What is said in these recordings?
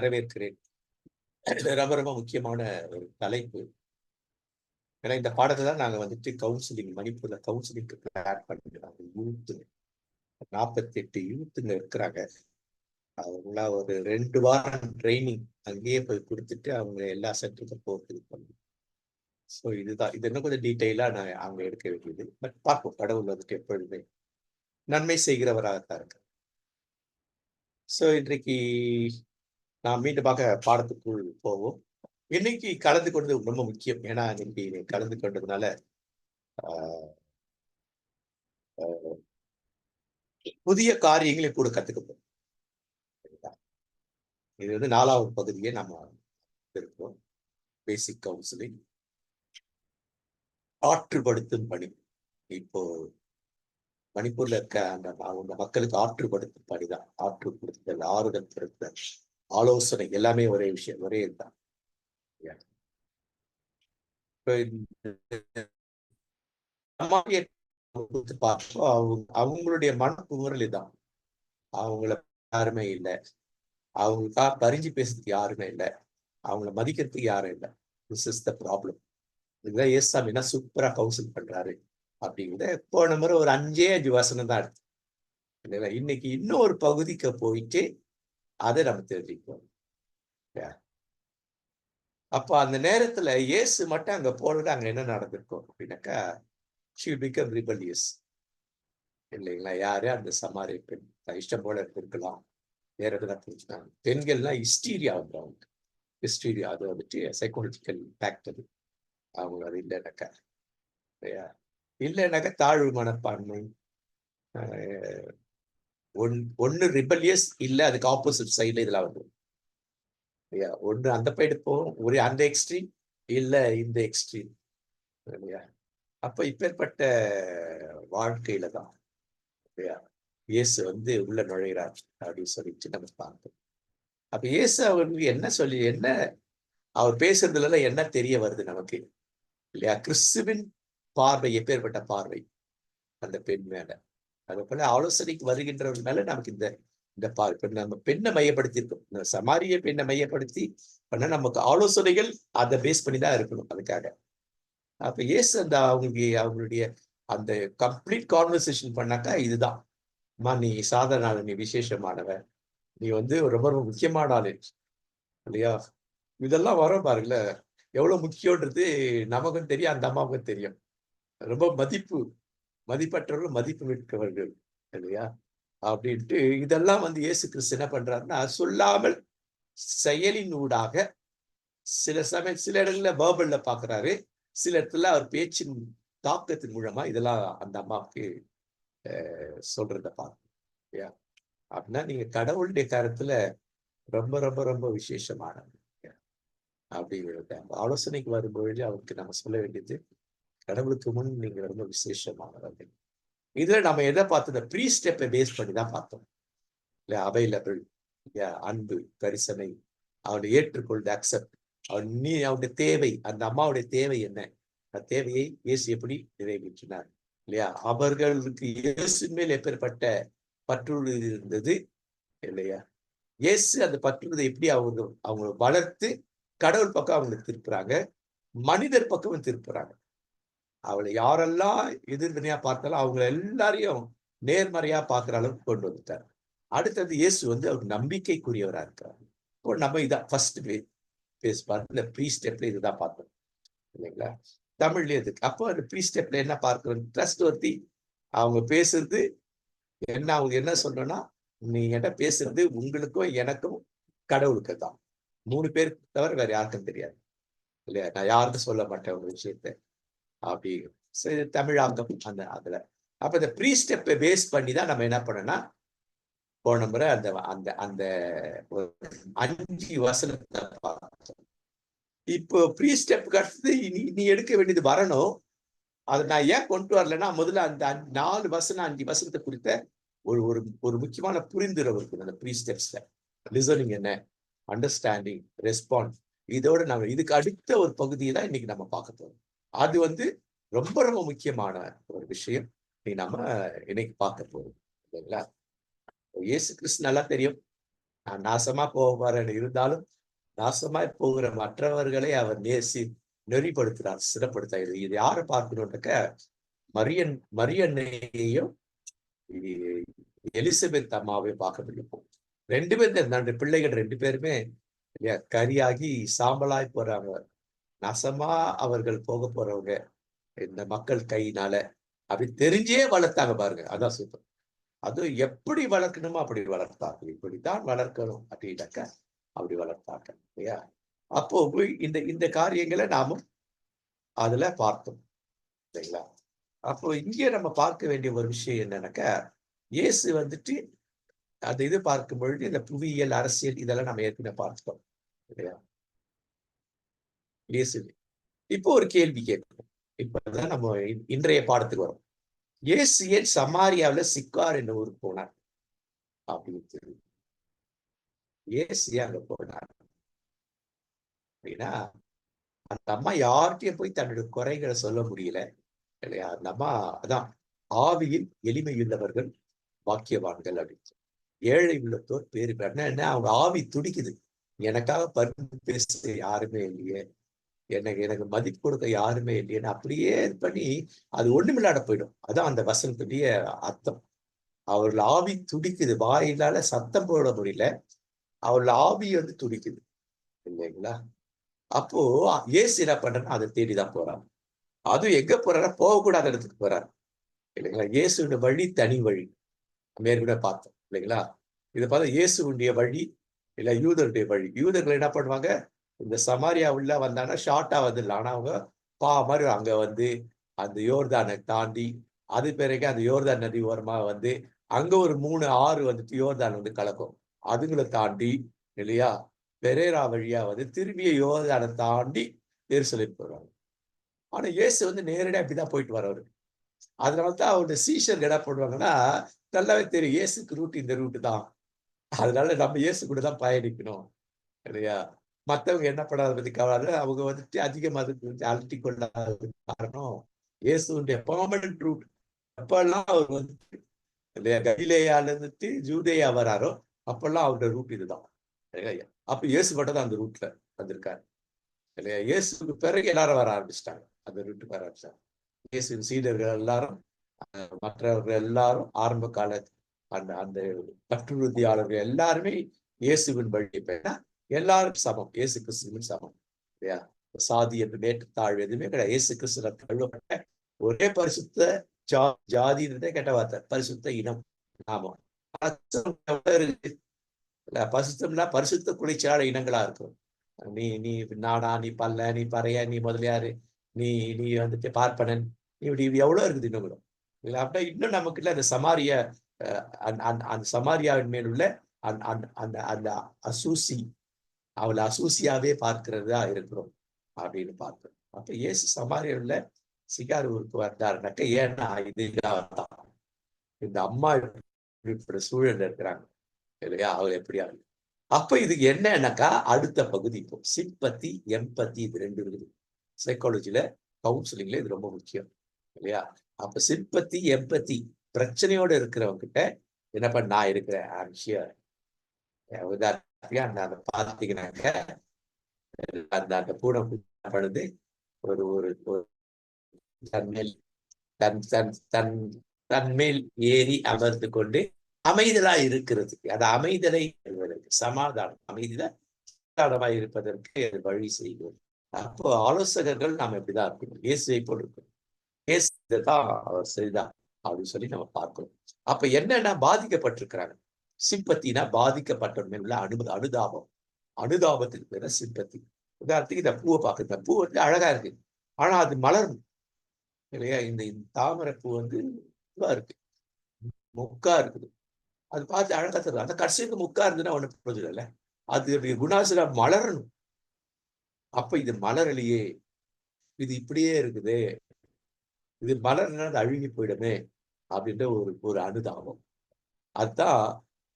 வரவேற்கிறேன். ரொம்ப ரொம்ப முக்கியமான ஒரு தலைப்பு. ஏன்னா இந்த பாடத்தை தான் நாங்க வந்துட்டு கவுன்சிலிங் மணிப்பூர்ல கவுன்சிலிங்க்கு பிளான் பண்ணிருக்காங்க. யூத்து 48 யூத்துங்க இருக்கிறாங்க. அவங்களா ஒரு 2 வாரம் ட்ரைனிங் அங்கேயே போய் கொடுத்துட்டு அவங்க எல்லா சென்டருக்கும் போகிறது பண்ணணும். ஸோ இதுதான் இது இன்னும் கொஞ்சம் டீட்டெயிலா நான் அவங்க எடுக்க வேண்டியது. பட் பார்ப்போம், கடவுள் வந்துட்டு எப்பொழுதுமே நன்மை செய்கிறவராகத்தான் இருக்கு. ஸோ இன்றைக்கு நான் மீண்டுமாக பாடத்துக்குள் போவோம். இன்னைக்கு கலந்து கொண்டது ரொம்ப முக்கியம். ஏன்னா இன்னைக்கு கலந்து கொண்டதுனால புதிய காரியங்களை கூட கத்துக்கப்போம். இது வந்து 4வது பகுதியை நம்ம இருக்கோம். பேசிக் கவுன்சிலிங், ஆற்றுப்படுத்தும் பணி. இப்போ மணிப்பூர்ல இருக்க அவங்க மக்களுக்கு ஆற்றுப்படுத்தும் பணிதான். ஆற்றுப்படுத்துதல், ஆறுதல் படுத்தல், ஆலோசனை எல்லாமே ஒரே விஷயம், ஒரே இதுதான். அவங்களுடைய மனக்குமுறல் இதான். அவங்கள யாருமே இல்லை, அவங்களுக்கா பறிஞ்சு பேசுறதுக்கு யாருமே இல்லை, அவங்கள மதிக்கிறதுக்கு யாரும் இல்லை. This is the problem. இதுதான் ஏசாமி என்ன சூப்பரா கவுன்சில் பண்றாரு அப்படிங்கிறத போன முறை ஒரு 5 வசனம் தான் எடுத்து இல்லைங்களா. இன்னைக்கு இன்னொரு பகுதிக்கு போயிட்டு அதை நம்ம தெரிஞ்சுக்குவோம். அப்ப அந்த நேரத்துல இயேசு மட்டும் அங்க போனது அங்க என்ன நடந்திருக்கும் அப்படின்னாக்கா, she will become rebellious இல்லைங்களா. யாரு அந்த சமாரிய பெண் இஷ்டம் போல இருக்கலாம், வேற எதுனா புரிஞ்சுக்காங்க. பெண்கள்லாம் ஹிஸ்டீரியா வந்துடும். ஹிஸ்டீரியா அது வந்துட்டு சைக்காலஜிக்கல் இம்பாக்ட். அது அவங்க அது இல்லைனாக்கா இல்லைனாக்கா தாழ்வு மனப்பான்மை, ஒன்னு ரிபல்லியஸ் இல்ல அதுக்கு ஆப்போசிட் சைட்ல இதெல்லாம் வந்துடும். ஒன்று அந்த சைடு போகும், ஒரு அந்த எக்ஸ்ட்ரீம் இல்ல இந்த எக்ஸ்ட்ரீம் இல்லையா. அப்ப இப்பேற்பட்ட வாழ்க்கையில தான் இயேசு வந்து உள்ள நுழைகிறார் அப்படின்னு சொல்லிட்டு நம்ம பார்த்தோம். அப்ப இயேசு அவருக்கு என்ன சொல்லி என்ன அவர் பேசுறதுல என்ன தெரிய வருது நமக்கு இல்லையா. கிறிஸ்துவின் பார்வை எப்பேற்பட்ட பார்வை அந்த பெண் மேல, அது போல ஆலோசனைக்கு வருகின்றவர்கள் மேல நமக்கு இந்த இந்த பார்வை. நம்ம பெண்ணை மையப்படுத்தி இருக்கோம், இந்த சமாரிய பெண்ணை மையப்படுத்தி பண்ண நமக்கு ஆலோசனைகள் அதை பேஸ் பண்ணி தான் இருக்கணும். அதுக்காக அப்ப இயேசு அந்த அவங்களுடைய அந்த கம்ப்ளீட் கான்வர்சேஷன் பண்ணாக்கா இதுதான், நீ சாதாரண, நீ விசேஷமானவன், நீ வந்து ரொம்ப ரொம்ப முக்கியமான ஆளு இல்லையா. இதெல்லாம் வரும் பாருங்கள, எவ்வளவு முக்கியன்றது நமக்கும் தெரியும், அந்த அம்மாவுக்கும் தெரியும். ரொம்ப மதிப்பற்றவர்கள் மதிப்பு மிக்கவர்கள் இல்லையா அப்படின்ட்டு இதெல்லாம் வந்து இயேசு கிறிஸ்து என்ன பண்றாருன்னா, சொல்லாமல் செயலின் ஊடாக சில சமயம் சில இடங்கள்ல வேர்பல்ல பாக்குறாரு, சில இடத்துல அவர் பேச்சின் தாக்கத்தின் மூலமா இதெல்லாம் அந்த அம்மாவுக்கு சொல்றத பார்க்கணும். அப்படின்னா நீங்க கடவுளுடைய கருத்துல ரொம்ப ரொம்ப ரொம்ப விசேஷமானவங்க அப்படிங்கிறத ஆலோசனைக்கு வரும்பொழுது அவருக்கு நம்ம சொல்ல வேண்டியது, கடவுளுக்கு முன் நீங்க ரொம்ப விசேஷமானவர்கள். இதுல நம்ம எதை பார்த்தோம், இந்த ப்ரீ ஸ்டெப்பை பேஸ் பண்ணி தான் பார்த்தோம் இல்ல. அவைலபிள், அன்பு, கரிசனை, அவனை ஏற்றுக்கொள்வது, அக்செப்ட், அவனுடைய தேவை, அந்த அம்மாவுடைய தேவை என்ன, அந்த தேவையை இயேசு எப்படி நிறைவேற்றினார் இல்லையா. அவர்களுக்கு இயேசு மேல் எப்பேற்பட்ட பற்றுறுதி இருந்தது இல்லையா. இயேசு அந்த பற்றுறுதை எப்படி அவங்க வளர்த்து கடவுள் பக்கம் அவங்களை திருப்புறாங்க, மனிதர் பக்கம் திருப்புறாங்க. அவளை யாரெல்லாம் எதிர்வினையா பார்த்தாலும் அவங்க எல்லாரையும் நேர்மறையா பார்க்கிற அளவுக்கு கொண்டு வந்துட்டார். அடுத்தது இயேசு வந்து அவர் நம்பிக்கைக்குரியவரா இருக்கிறார். இப்போ நம்ம இதான் ஃபர்ஸ்ட் பேசுவார், இந்த ப்ரீ ஸ்டெப்ல இதுதான் பார்த்தோம் இல்லைங்களா. தமிழ்லயே இருக்கு. அப்போ அந்த ப்ரீ ஸ்டெப்ல என்ன பார்க்கிறோம், ட்ரஸ்ட் ஒர்த்தி. அவங்க பேசுறது என்ன, அவங்க என்ன சொல்றோம்னா, நீ என்கிட்ட பேசுறது உங்களுக்கும் எனக்கும் கடவுளுக்கு தான், 3 பேருக்கு தவிர வேற யாருக்கும் தெரியாது இல்லையா. நான் யாருக்கும் சொல்ல மாட்டேன் ஒரு விஷயத்த அப்படி தமிழாக்கம் அந்த அதுல. அப்ப இந்த ப்ரீ ஸ்டெப்பை பேஸ் பண்ணி தான் நம்ம என்ன பண்ணோம்னா, போன முறை அந்த அந்த அந்த 5 வசனத்தை பார்த்தோம். இப்போ ப்ரீ ஸ்டெப்புக்கு அடுத்தது நீ எடுக்க வேண்டியது வரணும். அதை நான் ஏன் கொண்டு வரலன்னா, முதல்ல அந்த 4 வசனம் 5 வசனத்தை குறித்த ஒரு ஒரு ஒரு முக்கியமான புரிந்துணர்வு இருக்குது அந்த ப்ரீ ஸ்டெப்ஸ்ல. லிசனிங் என்ன, அண்டர்ஸ்டாண்டிங், ரெஸ்பான்ஸ், இதோட நம்ம இதுக்கு அடுத்த ஒரு பகுதியை தான் இன்னைக்கு நம்ம பார்க்க போறோம். அது வந்து ரொம்ப ரொம்ப முக்கியமான ஒரு விஷயம் நம்ம இன்னைக்கு பார்க்க போறோம் இல்லைங்களா. இயேசு கிறிஸ்து நல்லா தெரியும், நான் நாசமா போக போறேன் இருந்தாலும் நாசமாய் போகிற மற்றவர்களை அவர் நெறிப்படுத்துறார், சிறப்படுத்துகிறார். இது யாரை பார்க்கணும்னாக்க மரியன்னையையும் எலிசபெத் அம்மாவையும் பார்க்க முடியும். 2 பேரும் இந்த பிள்ளைகள் 2 பேருமே கரியாகி சாம்பலாய் போறாங்க. நாசமா அவர்கள் போக போறவங்க இந்த மக்கள் கையினால அப்படி தெரிஞ்சே வளர்த்தாங்க பாருங்க. அதான் சூப்பர். அதுவும் எப்படி வளர்க்கணுமோ அப்படி வளர்த்தாங்க. இப்படித்தான் வளர்க்கணும் அப்படின்னாக்க அப்படி வளர்த்தாங்க இல்லையா? அப்போ இந்த இந்த காரியங்களை நாமும் அதுல பார்த்தோம் இல்லைங்களா? அப்போ இங்கே நம்ம பார்க்க வேண்டிய ஒரு விஷயம் என்னன்னாக்கா, இயேசு வந்துட்டு அந்த இது பார்க்கும் பொழுது இந்த புவியியல், அரசியல் இதெல்லாம் நம்ம ஏற்கனவே பார்த்துட்டோம் இல்லையா? இயேசு இப்போ ஒரு கேள்வி கேட்கணும். இப்பதான் நம்ம இன்றைய பாடத்துக்கு வரோம். இயேசு ஏன் சமாரியாவில் சிக்கார் என்ற ஊருக்கு போனார் அப்படின்னு தெரியும். இயேசு அங்க போனார் அப்படின்னா, அந்த அம்மா யார்கிட்டயும் போய் தன்னுடைய குறைகளை சொல்ல முடியல இல்லையா? அந்த அம்மா அதான் ஆவியில் எளிமையுள்ளவர்கள் பாக்கியவான்கள் அப்படின்னு. ஏழை உள்ளத்தோர் பேரு என்ன அவங்க ஆவி துடிக்குது. எனக்காக பரிந்து பேச யாருமே இல்லையே, எனக்கு மதிப்பு கொடுக்க யாருமே இல்லையேன்னு அப்படியே இது பண்ணி அது ஒண்ணுமில்லாட போயிடும். அதான் அந்த வசனத்துடைய அர்த்தம். அவர்கள் ஆவி துடிக்குது, வாயிலால சத்தம் போட முடியல, அவர்கள் ஆவி வந்து துடிக்குது இல்லைங்களா? அப்போ இயேசு என்ன பண்றேன்னா அதை தேடிதான் போறாங்க. அதுவும் எங்க போறாரா? போகக்கூடாத இடத்துக்கு போறாரு இல்லைங்களா? இயேசுடைய வழி தனி வழி மேற்கூட பார்த்தோம் இல்லைங்களா? இதை பார்த்தா இயேசுடைய வழி இல்ல யூதருடைய வழி. யூதர்கள் என்ன பண்ணுவாங்க? இந்த சமாரியா உள்ள வந்தாங்கன்னா ஷார்ட்டா வந்துடலாம். ஆனா அவங்க மாதிரி அங்க வந்து அந்த யோர்தானை தாண்டி அது பிறகு அந்த யோர்தான் நதி ஓரமா வந்து அங்க ஒரு 3 ஆறு வந்துட்டு யோர்தான் வந்து கலக்கும். அதுங்களை தாண்டி இல்லையா பெரேரா வழியா வந்து திரும்பிய யோர்தானை தாண்டி எருசலேம் போறாங்க. ஆனா இயேசு வந்து நேரடியா அப்படிதான் போயிட்டு வர்றவரு. அதனாலதான் அவருடைய சீஷர்கள் என்ன பண்ணுவாங்கன்னா, நல்லாவே தெரியும் இயேசுக்கு ரூட் இந்த ரூட் தான். அதனால நம்ம இயேசு கூட தான் பயணிக்கணும் இல்லையா? மத்தவங்க என்ன பண்ணாத பத்தி கவலை. அவங்க வந்துட்டு அதிகமா அதுக்கு அலட்டி கொள்ளாத காரணம் இயேசுடைய பெர்மனன்ட் ரூட். எப்பெல்லாம் அவர் வந்து இல்லையா கலிலேயால இருந்துட்டு ஜூதேயா வராரோ அப்பெல்லாம் அவருடைய ரூட் இதுதான். அப்ப இயேசு மட்டும் தான் அந்த ரூட்ல வந்திருக்காரு இல்லையா? இயேசுக்கு பிறகு எல்லாரும் வர ஆரம்பிச்சிட்டாங்க. அந்த ரூட்டுக்கு வர ஆரம்பிச்சாங்க. இயேசுவின் சீடர்கள் எல்லாரும் மற்றவர்கள் எல்லாரும் ஆரம்ப கால அந்த அந்த கட்டுறுதியாளர்கள் எல்லாருமே இயேசுவின் வழி போயிட்டா எல்லாரும் சமம். இயேசு கிறிஸ்துவின் சமம் இல்லையா? சாதி என்று மேற்று எதுவுமே கிடையாது. இயேசு கிறிஸ்துவ தழுவப்பட்ட ஒரே பரிசுத்த ஜாதின்றதே கெட்ட வார்த்தை. பரிசுத்த இனம் நாமம். பரிசுத்தம்னா பரிசுத்த குளிர்ச்சியாள இனங்களா இருக்கும். நீ நீ நாடா, நீ பல்ல, நீ பறைய, நீ முதலியாரு, நீ நீ வந்துட்டு பார்ப்பனன், இப்படி எவ்வளவு இருக்குது இன்னும். இல்லை அப்படின்னா இன்னும் நமக்கு இல்லை அந்த சமாரிய அந்த சமாரியாவின் மேல் உள்ள அந்த அந்த அசூசி அவளை அசூசியாவே பார்க்கிறதா இருக்கிறோம் அப்படின்னு பார்க்கிறோம். அப்ப இயேசு சமாரியாவில் சிகார் ஊருக்கு வந்தாருனாக்க ஏன்னா இதுதான் இந்த அம்மா இப்படி சூழல் இருக்கிறாங்க இல்லையா? அவர் எப்படியா அப்ப இது என்னன்னாக்கா அடுத்த பகுதி இப்போ சிம்பத்தி எம்பத்தி இது 2 இருக்குது. சைக்காலஜில கவுன்சிலிங்ல இது ரொம்ப முக்கியம் இல்லையா? அப்ப சிம்பத்தி எம்பத்தி பிரச்சனையோட இருக்கிறவங்க கிட்ட என்ன பண்ண நான் இருக்கிறேன் அந்த பாத்தீங்கன்னாக்க அந்த அந்த பூனை பண்ணுது ஒரு ஒரு தன்மேல் தன் தன் தன் தன்மேல் ஏறி அமர்ந்து கொண்டு அமைதலா இருக்கிறதுக்கு அது அமைதலை சமாதானம் அமைதிதான் இருப்பதற்கு வழி செய்வோம். அப்போ ஆலோசகர்கள் நாம் எப்படிதான் இருக்கணும்? இயேசுவை போல் இருக்கணும். இயேசுதான் அவர் சரிதான் அப்படின்னு சொல்லி நம்ம பார்க்கணும். அப்ப என்னன்னா பாதிக்கப்பட்டிருக்கிறாங்க. சிம்பத்தினா பாதிக்கப்பட்டவங்க உள்ள அனுதாபம். அனுதாபத்துக்கு பேர சிம்பத்தி. உதாரணத்துக்கு இந்த பூவை பார்க்க இந்த பூ வந்து அழகா இருக்கு. ஆனா அது மலரும் இல்லையா? இந்த தாமரை பூ வந்து இதுவா இருக்கு, மொக்கா இருக்குது. அது பார்த்து அழகா தருது. அந்த கடைசிக்கு முக்கா இருந்துன்னா ஒண்ணு பிரயோஜனம் இல்லை. அது குணாசில மலரணும். அப்ப இது மலரலையே, இது இப்படியே இருக்குது, இது மலர்னா அது அழுகி போயிடுமே அப்படின்ற ஒரு அனுதாபம். அதுதான்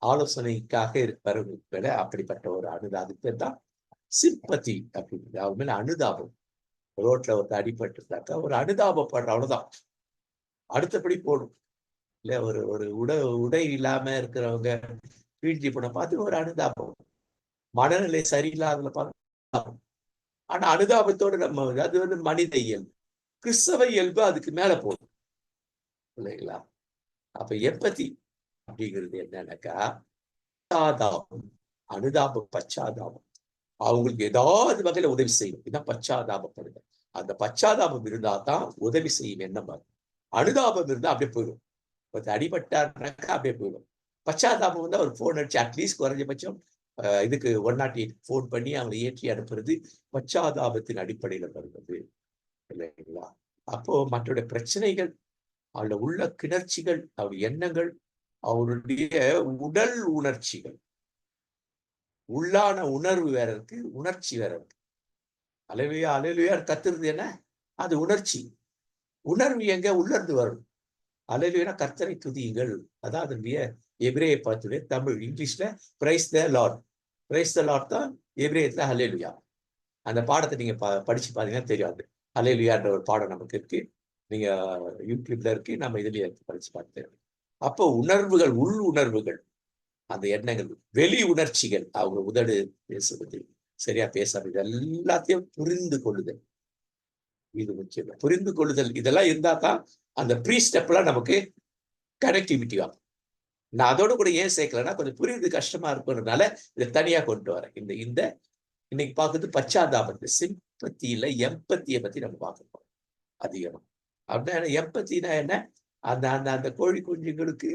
ஆலோசனைக்காக இருப்பவர்களை அப்படிப்பட்ட ஒரு அனுதாபம் பேர் தான் சிம்பத்தி அப்படின்னு. அவங்க மேல அனுதாபம். ரோட்ல ஒரு அடிபட்டுருந்தாக்கா ஒரு அனுதாபப்படுற அவ்வளவுதான். அடுத்தபடி போடும் இல்ல ஒரு ஒரு உடை இல்லாம இருக்கிறவங்க வீழ்ச்சி போன பார்த்து ஒரு அனுதாபம். மனநிலை சரியில்லாத பார்த்து, ஆனா அனுதாபத்தோடு நம்ம அது வந்து மனித இயல்பு. கிறிஸ்தவ இயல்பு அதுக்கு மேல போகும் இல்லைங்களா? அப்ப எப்பத்தி அப்படிங்கிறது என்னன்னாக்கா, பச்சாதாபம், அனுதாபம், பச்சாதாபம். அவங்களுக்கு ஏதாவது வகையில உதவி செய்யும். இதான் பச்சாதாபப்படுது. அந்த பச்சாதாபம் இருந்தா தான் உதவி செய்யும் எண்ணம் வரும். அனுதாபம் இருந்தா அப்படியே போயிடும். ஒருத்தர் அடிபட்டாருனாக்கா அப்படியே போயிடும். பச்சாதாபம் வந்து அவர் போன் அடிச்சு அட்லீஸ்ட் குறைஞ்சபட்சம் இதுக்கு 108 போன் பண்ணி அவங்களை ஏற்றி அனுப்புறது பச்சாதாபத்தின் அடிப்படையில வருவது இல்லைங்களா? அப்போ மற்றொரு பிரச்சனைகள், அவருடைய உள்ள கிளர்ச்சிகள், அவருடைய எண்ணங்கள், அவருடைய உடல் உணர்ச்சிகள், உள்ளான உணர்வு வேற இருக்கு, உணர்ச்சி வேற இருக்கு. அலைவையா அலைவையா கத்துறது என்ன? அது உணர்ச்சி. உணர்வு எங்க உள்ளிருந்து வரும். அலைவையா கர்த்தரை துதியுங்கள். அதான் அதனுடைய எபிரேய பார்த்துடைய தமிழ். இங்கிலீஷ்ல praise the Lord. Praise the Lord தான் எபிரேயத்துல ஹல்லேலூயா. அந்த பாடத்தை நீங்க படிச்சு பாத்தீங்கன்னா தெரியாது. ஹல்லேலூயான்ற ஒரு பாடம் நமக்கு இருக்கு. நீங்க யூடியூப்ல இருக்கு, நம்ம இதுலயே படிச்சு பார்த்து. அப்போ உணர்வுகள், உள் உணர்வுகள், அந்த எண்ணங்கள், வெளி உணர்ச்சிகள், அவங்க உதடு பேசுவது, சரியா பேசாது, இது எல்லாத்தையும் புரிந்து கொள்ளுதல். இது முக்கியம். புரிந்து கொள்ளுதல் இதெல்லாம் இருந்தா தான் அந்த ப்ரீ ஸ்டெப்லாம் நமக்கு கனெக்டிவிட்டி ஆகும். நான் அதோட கூட ஏன் சேர்க்கலன்னா, கொஞ்சம் புரியுது கஷ்டமா இருக்கிறதுனால இதை தனியா கொண்டு வரேன். இந்த இந்த இன்னைக்கு பார்க்குறது பச்சாதாபத்தை, சிம்பத்தியில எம்பத்தியை பத்தி நம்ம பார்க்கணும் அதிகமா. அப்படின்னா எம்பத்தினா என்ன? அந்த அந்த அந்த கோழி குஞ்சுங்களுக்கு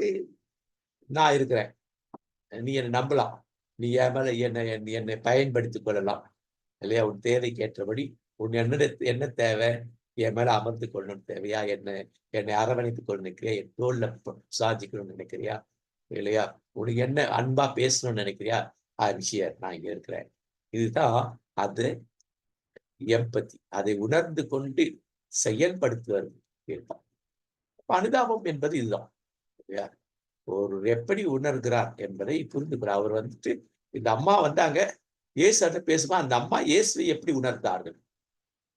நான் இருக்கிறேன், நீ என்னை நம்பலாம், நீ என் மேல என்னை பயன்படுத்திக் கொள்ளலாம் இல்லையா? உன் தேவைக்கு ஏற்றபடி உன் என்ன தேவை, என் மேல அமர்ந்து கொள்ளணும் தேவையா, என்னை அரவணைத்துக் கொண்டு நினைக்கிறியா, என் தோல்ல சாதிக்கணும்னு நினைக்கிறியா இல்லையா, உனக்கு என்ன அன்பா பேசணும்னு நினைக்கிறியா, விஷயம் நான் இங்க இருக்கிறேன். இதுதான் அது எம்பத்தி. அதை உணர்ந்து கொண்டு செயல்படுத்துவது. அனுதாபம் என்பது இதுதான் இல்லையா? ஒரு எப்படி உணர்கிறார் என்பதை புரிந்துக்கிறார். அவர் வந்துட்டு இந்த அம்மா வந்தாங்க, இயேசு பேசுமா, அந்த அம்மா இயேசுவை எப்படி உணர்ந்தார்கள்?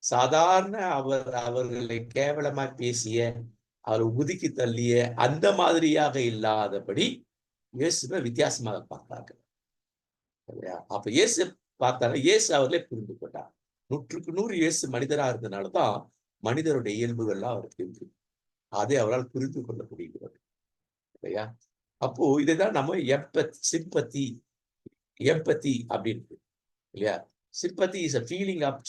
சாதாரண அவர்களை கேவலமா பேசிய, அவர் ஒதுக்கி தள்ளிய அந்த மாதிரியாக இல்லாதபடி இயேசுவை வித்தியாசமாக பார்த்தார்கள். அப்ப இயேசு பார்த்தாலும் இயேசு அவர்களே புரிந்து கொண்டார். 100% இயேசு மனிதராக இருந்ததுனாலதான் மனிதருடைய இயல்புகள்லாம் அவருக்கு இருக்கு. அதை அவரால் புரிந்து கொள்ள முடிகிறது இல்லையா? அப்போ இதைதான் நம்ம சிம்பத்தி எம்பத்தி அப்படின்னு இல்லையா? Sympathy is a feeling of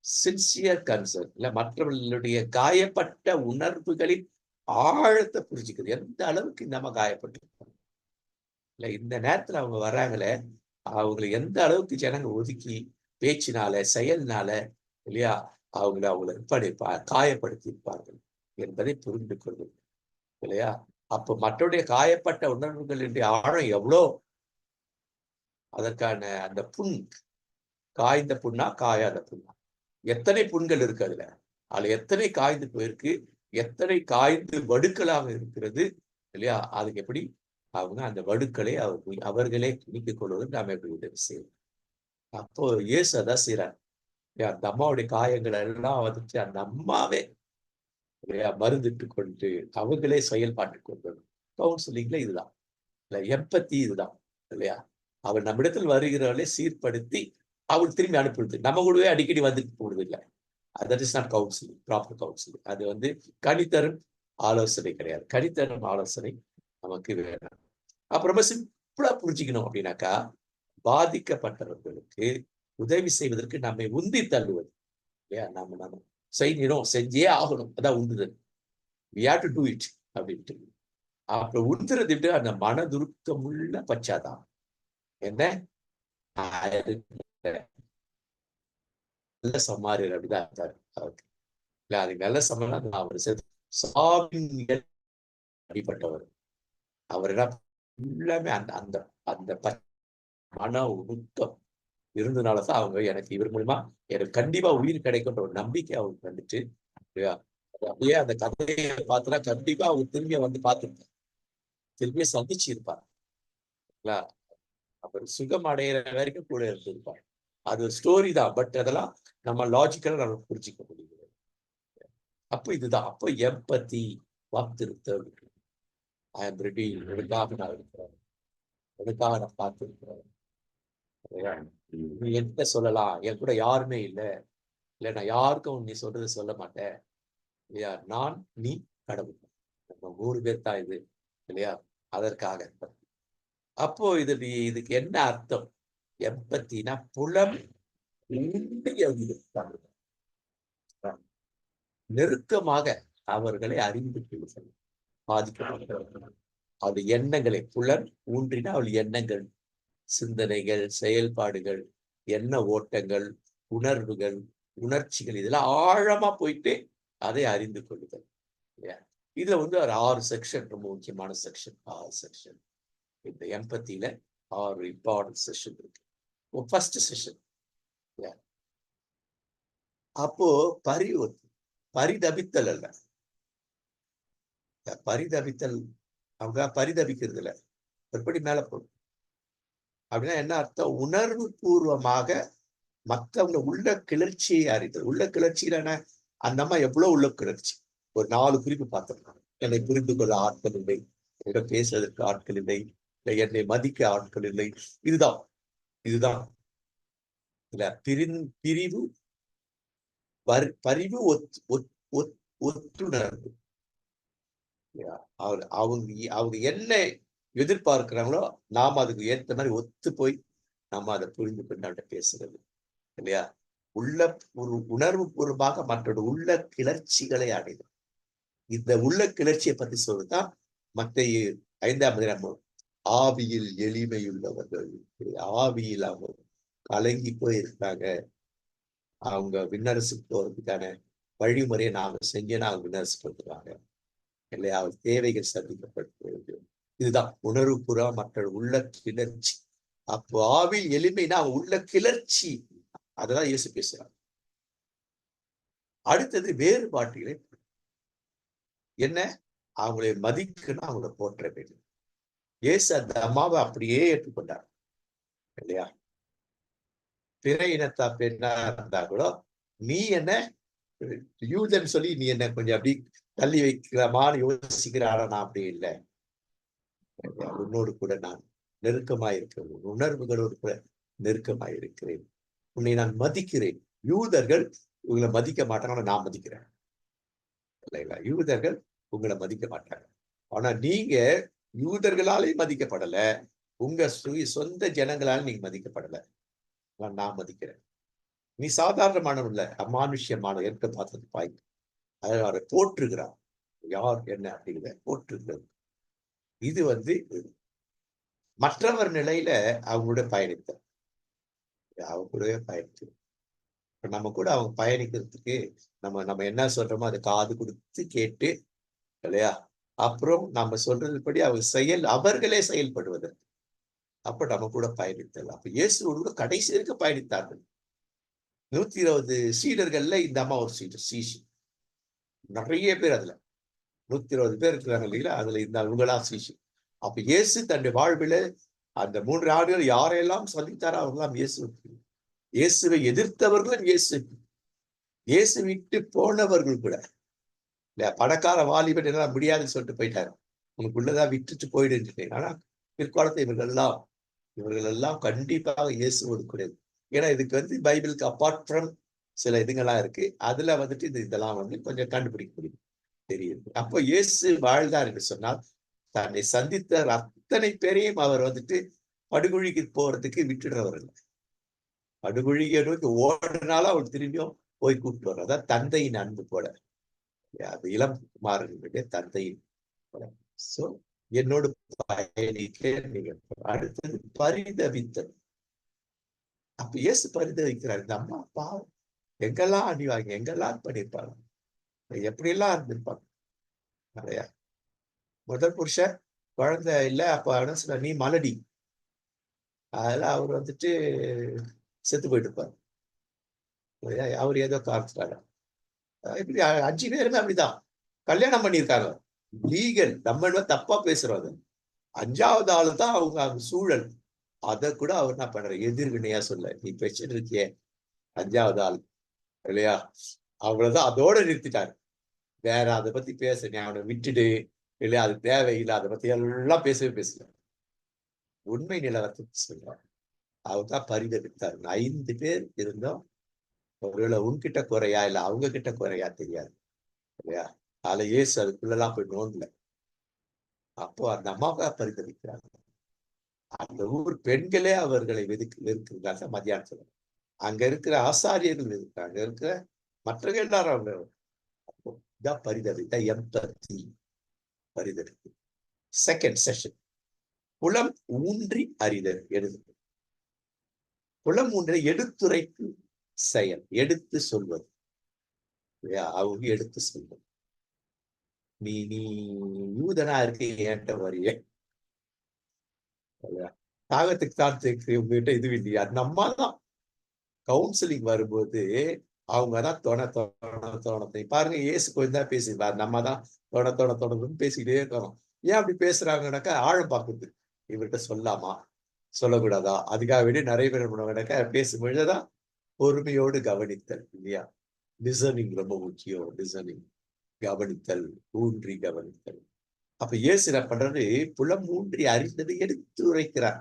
sincere concern. இல்ல மற்றவர்களுடைய காயப்பட்ட உணர்வுகளின் ஆழத்தை புரிஞ்சுக்கிறது. எந்த அளவுக்கு நம்ம காயப்பட்டிருக்கோம் இல்ல, இந்த நேரத்துல அவங்க வர்றாங்களே, அவங்களை எந்த அளவுக்கு ஜனங்க ஒதுக்கி பேச்சினால, செயல்னால இல்லையா, அவங்களை காயப்படுத்தி இருப்பார்கள் என்பதை புரிந்து கொள்வது இல்லையா? அப்ப மற்றவருடைய காயப்பட்ட உணர்வுகளுடைய ஆழம் எவ்வளோ, அதற்கான அந்த புண், காய்ந்த புண்ணா காயாத புண்ணா, எத்தனை புண்கள் இருக்கு அதுல எத்தனை காய்ந்து போயிருக்கு, எத்தனை காய்ந்து வடுக்களாக இருக்கிறது இல்லையா? அதுக்கு எப்படி அவங்க அந்த வடுக்களை அவர்களே நீக்கிக் கொள்வது நாம எப்படி உதவி செய்யணும். அப்போ இயேசு அதான் செய்யறாரு. அந்த அம்மாவுடைய காயங்கள் எல்லாம் வந்துட்டு அந்த அம்மாவே இல்லையா மருந்துட்டு கொண்டு அவங்களே செயல்பாட்டு கொண்டு கவுன்சிலிங்ல இதுதான் இல்ல, எம்பத்தி இதுதான் இல்லையா? அவள் நம்மிடத்தில் வருகிறவளை சீர்படுத்தி அவள் திரும்பி அனுப்பிடுது. நம்ம கூடவே அடிக்கடி வந்துட்டு போடுது இல்லை. That is not counselling, proper counselling. அது வந்து கனித்தரும் ஆலோசனை கிடையாது. கனித்தரும் ஆலோசனை நமக்கு வேணும். அப்புறமா சிம்பிளா புரிஞ்சுக்கணும் அப்படின்னாக்கா, பாதிக்கப்பட்டவர்களுக்கு உதவி செய்வதற்கு நம்மை உந்தி தள்ளுவது இல்லையா? நம்ம செய்யணும், செஞ்சே ஆகணும், அதான் உந்துதல். we have to do it அப்படின்ட்டு. அப்புறம் உந்துறது விட்டு அந்த மனதுருக்கமுள்ள பச்சாதான் என்ன, நல்ல சமாரியர் அப்படிதான் இருந்தாரு அவருக்கு இல்ல. அதுக்கு நல்ல சமாளம் அவர் சாவின் அடிப்பட்டவர். அவர் என்ன எல்லாமே அந்த அந்த அந்த மன ஒழுக்கம் இருந்ததுனாலதான் அவங்க எனக்கு இவர் மூலமா எனக்கு கண்டிப்பா உயிர் கிடைக்கும்ன்ற ஒரு நம்பிக்கை அவருக்கு வந்துட்டு அப்படியே அந்த கதையை பார்த்தா கண்டிப்பா அவங்க திரும்பிய வந்து பார்த்துருப்பார், திரும்பிய சந்திச்சு இருப்பார். அவர் சுகம் அடைகிற வரைக்கும் கூட இருந்திருப்பார். அது ஒரு ஸ்டோரி தான், பட் அதெல்லாம் நம்ம லாஜிக்கலா நம்ம புரிஞ்சிக்க முடியுது. அப்போ இதுதான், அப்போ எம்பத்தி வார்த்திருத்தல். ஐ எம் ரெடி, உங்களுக்காக நான் இருக்கிறேன், அதுக்காக நான் பார்த்திருக்கிறேன். நீ என்ன சொல்லலாம், என் கூட யாருமே இல்லை, நான் யாருக்கும் நீ சொல்றது சொல்ல மாட்டேன் இல்லையா, நான் நீ கடவுள், நம்ம 3 பேர் தான் இது இல்லையா. அதற்காக அப்போ இதுக்கு என்ன அர்த்தம்? எம்பத்தினா புலம் நெருக்கமாக அவர்களை அறிந்து கொள்ளுதல். பாதிக்கப்பட்டவர்கள் அது எண்ணங்களை புலன் ஊன்றினா அவள் எண்ணங்கள், சிந்தனைகள், செயல்பாடுகள், எண்ண ஓட்டங்கள், உணர்வுகள், உணர்ச்சிகள், இதெல்லாம் ஆழமா போயிட்டு அதை அறிந்து கொள்ளுதல். இதுல ஒரு 6 செக்ஷன், ரொம்ப முக்கியமான செக்ஷன். 6 செக்ஷன் இந்த எம்பத்தியில 6 இம்பார்ட்டன்ட் செஷன் இருக்கு. ஃபர்ஸ்ட் செஷன் அப்போ பரிதபித்தல் அல்ல, பரிதபித்தல் அவங்க பரிதபிக்கிறது இல்ல, எப்படி மேல போடும் அப்படின்னா என்ன அர்த்தம்? உணர்வு பூர்வமாக மற்றவங்க உள்ள கிளர்ச்சியை அறிதல். உள்ள கிளர்ச்சியில அந்த அம்மா எவ்வளவு உள்ள கிளர்ச்சி, ஒரு 4 குறிப்பு பார்த்திருக்காங்க. என்னை புரிந்து கொள்ள ஆட்கள் இல்லை, என்னிடம் பேசுவதற்கு ஆட்கள் இல்லை, என்னை மதிக்க ஆட்கள் இல்லை. இதுதான் இல்ல பிரிவு, பரிவு, ஒத்துணர்வு. அவங்க என்ன எதிர்பார்க்கிறாங்களோ நாம அதுக்கு ஏற்ற மாதிரி ஒத்து போய் நம்ம அதை புரிந்து கொண்டு பேசுறது இல்லையா. ஒரு உணர்வு பூர்வமாக மற்றொரு உள்ள கிளர்ச்சிகளை அடையும். இந்த உள்ள கிளர்ச்சியை பத்தி சொல்லுதான் மத்திய 5ஆம் அதிகாரம். ஆவியில் எளிமையுள்ளவர்கள், ஆவியில் அவங்க கலங்கி போயிருக்காங்க, அவங்க விண்ணரசுக்கு போறதுக்கான வழிமுறையை நாம செஞ்சேன்னா அவங்க விண்ணரசு கொடுத்துருவாங்க இல்லையா. அவர் தேவைகள் சந்திக்கப்படுகிறது. இதுதான் உணர்வு புறா மற்ற உள்ள கிளர்ச்சி. அப்போ ஆவியில் எளிமைனா அவன் உள்ள கிளர்ச்சி, அததான் இயேசு பேசுறாங்க. அடுத்தது வேறுபாட்டுகளை என்ன, அவங்களை மதிக்கணும், அவங்கள போற்ற வேண்டும். இயேசு அந்த அம்மாவை அப்படியே ஏற்றுக்கொண்டார் இல்லையா. பிற இனத்தா பெண்ணா இருந்தா கூட நீ என்ன யூதன் சொல்லி நீ என்ன கொஞ்சம் அப்படி தள்ளி வைக்கலாமான்னு யோசிக்கிற, ஆனா நான் அப்படி இல்லை, உன்னோடு கூட நான் நெருக்கமாய் இருக்கிறேன், உணர்வுகளோடு கூட நெருக்கமாய் இருக்கிறேன், உன்னை நான் மதிக்கிறேன். யூதர்கள் உங்களை மதிக்க மாட்டாங்க, நான் மதிக்கிறேன் இல்லைங்களா. யூதர்கள் உங்களை மதிக்க மாட்டாங்க, ஆனா நீங்க யூதர்களாலே மதிக்கப்படல, உங்க சொந்த ஜனங்களால நீங்க மதிக்கப்படல, நான் மதிக்கிறேன். நீ சாதாரணமானவன் இல்ல, அமானுஷ்யமான இருக்க பார்த்தது பாய், அவரை போற்றுகிறார். யார் என்ன அப்படிங்கிற போற்றுகிறது. இது மற்றவர் நிலையில அவங்களோட பயணித்த அவங்க கூடவே பயணித்து நம்ம கூட அவங்க பயணிக்கிறதுக்கு நம்ம என்ன சொல்றோமோ அதை காது கொடுத்து கேட்டு இல்லையா. அப்புறம் நம்ம சொல்றதுபடி அவர்களே செயல்படுவதற்கு அப்ப நம்ம கூட பயணித்தல். அப்ப இயேசுவோடு கூட கடைசி இருக்க பயணித்தார்கள். 120 சீடர்கள்ல இந்த அம்மா ஒரு சீஷி, நிறைய பேர் அதுல 120 பேர் இருக்கிறாங்க இல்லைங்களா, அதுல இந்த அவங்களா சீஷி. அப்ப இயேசு தன்னுடைய வாழ்வில அந்த 3 ஆண்டுகள் யாரெல்லாம் சந்தித்தாரோ அவங்களாம் இயேசுவை எதிர்த்தவர்களும் இயேசு விட்டு போனவர்கள் கூட இல்லையா. பணக்கார வாலிபன் எல்லாம் முடியாதுன்னு சொல்லிட்டு போயிட்டாரு, உனக்குள்ளதான் விட்டுட்டு போயிடுன்னு. ஆனா பிற்காலத்தை இவர்கள் எல்லாம் கண்டிப்பாக இயேசுவோடு கூட. ஏன்னா இதுக்கு பைபிளுக்கு அப்பார்ட் ஃப்ரம் சில இதுங்கெல்லாம் இருக்கு, அதுல இதெல்லாம் கொஞ்சம் கண்டுபிடிக்க முடியும், தெரியுது. அப்போ இயேசு வாழ்ந்தார் என்று சொன்னால் தன்னை சந்தித்த அத்தனை பேரையும் அவர் படுகொழிக்கு போறதுக்கு விட்டுடுறவர் இல்லை. படுகொழியை நோக்கி ஓடுனாலும் அவர் திரும்பியும் போய் கூப்பிட்டு வர்ற, அதான் தந்தையின் அன்பு போல, அது இளம் குமாரர்களுடைய தந்தையின் போல. சோ என்னோடு பயணிக்க நீங்க. அடுத்தது பரிதவித்தல். அப்ப இயேசு பரிதவிக்கிறார். இந்த அம்மா பாவம், எங்கெல்லாம் அடிவாங்க, எங்கெல்லாம் பண்ணிருப்பாங்க, எப்படி எல்லாம் இருந்திருப்பாங்க நிறையா. முதல் புருஷன் குழந்தை இல்லை, அப்ப சொன்ன நீ மலடி, அதெல்லாம் அவர் செத்து போயிட்டு இருப்பாரு. அவர் ஏதோ காரணத்தால இப்படி 5 பேருமே அப்படிதான் கல்யாணம் பண்ணியிருக்காங்க. லீகல், நம்ம தப்பா பேசுறோம். 5வது ஆளு தான் அவங்க சூழல். அதை கூட அவர் என்ன பண்ற, எதிர்வினையா சொல்ல, நீ பேசிட்டு இருக்கிய 5வது ஆள் இல்லையா, அவ்வளவுதான், அதோட நிறுத்திட்டாரு. வேற அதை பத்தி பேச, நீ அவனை விட்டுடு இல்லையா, அது தேவையில்லை, அதை பத்தி எல்லாம் பேசல. உண்மை நிலவரத்தை சொல்றார். அவர் தான் பரிதவித்தார். 5 பேர் இருந்தோம். ஒருவேளை உன்கிட்ட குறையா இல்ல அவங்க கிட்ட குறையா தெரியாது இல்லையா? அதுல இயேசு அதுக்குள்ளெல்லாம் போய் நோண்டல. அப்போ அந்த அம்மாவுக்காக பரிதவிக்கிறாங்க. அந்த ஊர் பெண்களே அவர்களை வெறுக்கிறாங்க மதியானத்துல. அங்க இருக்கிற ஆசாரியர்கள் வெறுக்கிறாங்க. அங்க இருக்கிற மற்றவங்க எல்லாரும் அவங்க இதான் பரிதவித்த எம்பத்தி பரிதவிப்பு. செகண்ட் செஷன் புலம் ஊன்றி அறிதல் எழுது. புலம் ஊன்றி எடுத்துரைப்பு செயல், எடுத்து சொல்வது. அவங்க எடுத்து சொல்வது. நீ யூதனா இருக்க ஏன்ட்ட வரிய தாகத்துக்கு தான் உங்ககிட்ட இது இல்லையா? நம்ம தான் கவுன்சிலிங் வரும்போது அவங்கதான் தோணத்தை பாருங்க. இயேசு கொஞ்சம் தான் பேசிடுவார். நம்ம தான் தோணன்னு பேசிக்கிட்டே இருக்கோம். ஏன் அப்படி பேசுறாங்கன்னாக்கா ஆழம் பார்க்குது. இவர்கிட்ட சொல்லாமா சொல்லக்கூடாதா? அதுக்காக வேண்டி நிறைய பேர் பண்ணுவாங்கன்னாக்கா பேசும்பொழுதுதான் பொறுமையோடு கவனித்தல் இல்லையா? லிசனிங் ரொம்ப முக்கியம். லிசனிங், கவனித்தல், ஊன்றி கவனித்தல். அப்ப இயேசு என்ன பண்றது? புலம் ஊன்றி அறிந்ததை எடுத்து உரைக்கிறார்.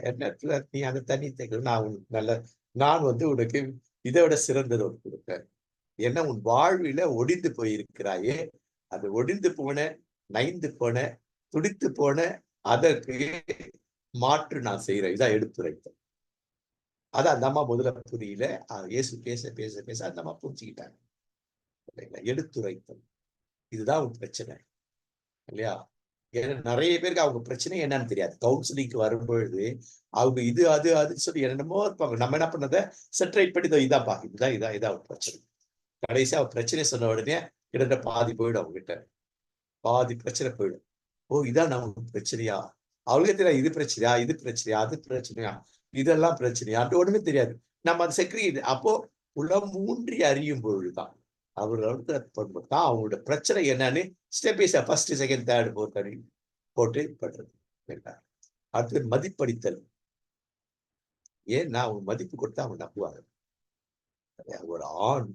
என்ன நீ அந்த தண்ணி தேக்கணும், நான் உனக்கு நான் உனக்கு இதை விட சிறந்ததை உனக்கு கொடுப்பேன். ஏன்னா உன் வாழ்வில ஒடிந்து போயிருக்கிறாயே, அது ஒடிந்து போன, நைந்து போன, துடித்து போன அதற்கு மாற்று நான் செய்யறேன். இதான் எடுத்துரைத்தல். அதான் அந்த அம்மா முதல்ல புரியல. இயேசு பேச பேச பேச அந்த அம்மா புரிஞ்சுக்கிட்டாங்க. எடுத்துரைத்தல். இதுதான் உன் பிரச்சனை இல்லையா? ஏன்னா நிறைய பேருக்கு அவங்க பிரச்சனை என்னன்னு தெரியாது. கவுன்சிலிங்க்கு வரும்பொழுது அவங்க இது அது அதுன்னு சொல்லி என்னமோ இருப்பாங்க. நம்ம என்ன பண்ணதை செட்ரைட் பண்ணி இதான் பாக்கு, இதான் பிரச்சனை. கடைசியா அவ பிரச்சனை சொன்ன உடனே கிட்டத்தட்ட பாதி போயிடும். அவங்க கிட்ட பாதி பிரச்சனை போயிடும். ஓ, இதான் நமக்கு பிரச்சனையா? அவளுக்கே தெரியாது இது பிரச்சனையா, இது பிரச்சனையா, அது பிரச்சனையா, இதெல்லாம் பிரச்சனையா அப்படி ஒண்ணுமே தெரியாது. நம்ம அந்த செக்ரட்டரி அப்போ உள்ள ஊன்றி அறியும் பொழுதுதான் அவர்களோட தான் அவங்களோட பிரச்சனை என்னன்னு step by step first second third fourth போட்டு பண்றது. அடுத்து மதிப்பளித்தல். ஏன்னா அவங்க மதிப்பு கொடுத்தா அவங்க நம்புவாங்க. ஒரு ஆண்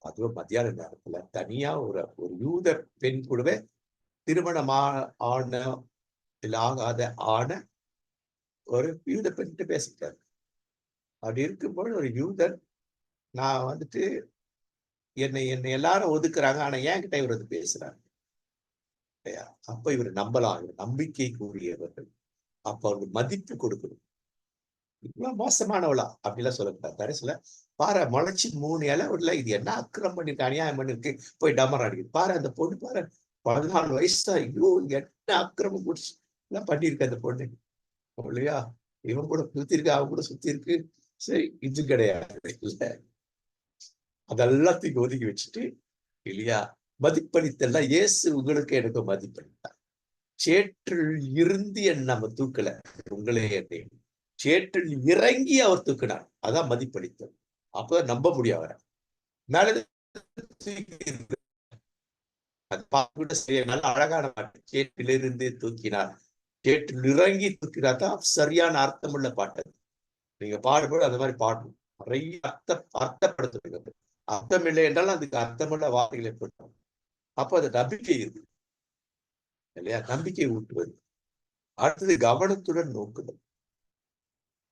அதுவும் மத்தியான நேரத்துல தனியா ஒரு யூத பெண் கூடவே திருமணமான இல்ல ஆகாத ஆன ஒரு யூத பெண்கிட்ட பேசிட்டாரு. அப்படி இருக்கும்போது ஒரு யூதன் நான் என்னை எல்லாரும் ஒதுக்குறாங்க, ஆனா என்கிட்ட இவர் பேசுறாரு. அப்ப இவர் நம்பலாம். இவர் நம்பிக்கை கூறியவர்கள். அப்ப அவருக்கு மதிப்பு கொடுக்கணும். இவ்வளவு மோசமானவளா அப்படிலாம் சொல்லக்கூடாது. கடைசியில பாரு முளைச்சி 3 இலை விடல, இது என்ன அக்கிரம் பண்ணிருக்கு, அநியாயம் பண்ணிருக்கு, போய் டமர் அடிக்குது. பாரு அந்த பொண்ணு பாரு 14 வயசுதான், ஐயோ என்ன அக்கிரமம் குடிச்சு எல்லாம் பண்ணிருக்கு அந்த பொண்ணு இல்லையா? இவன் கூட சுத்தி இருக்கு, அவன் கூட சுத்தி இருக்கு. சரி, இது கிடையாது இல்ல. அதெல்லாத்தையும் ஒதுக்கி வச்சுட்டு இல்லையா மதிப்பளித்தல்ல. இயேசு உங்களுக்கு எனக்கு மதிப்பளித்தார். சேற்றில் இருந்து என் நம்ம தூக்கல, உங்களே என்னையும் சேற்றில் இறங்கி அவர் தூக்கினார். அதான் மதிப்பளித்தல். அப்பதான் நம்ப முடியும் அவரை. மேல நல்ல அழகான பாட்டு. சேற்றிலிருந்து தூக்கினார், சேற்றில் இறங்கி தூக்கினார் தான் சரியான அர்த்தமுள்ள பாட்டு. நீங்க பாடும்போது அந்த மாதிரி பாடணும். நிறைய அர்த்தப்படுத்துவீங்க. அர்த்தம் இல்லை என்றாலும் அதுக்கு அர்த்தமுள்ள வார்த்தைகளை போட்டோம். அப்போ அது நம்பிக்கை இருக்கு இல்லையா? நம்பிக்கை ஊட்டுவது. அடுத்தது கவனத்துடன் நோக்குதல்.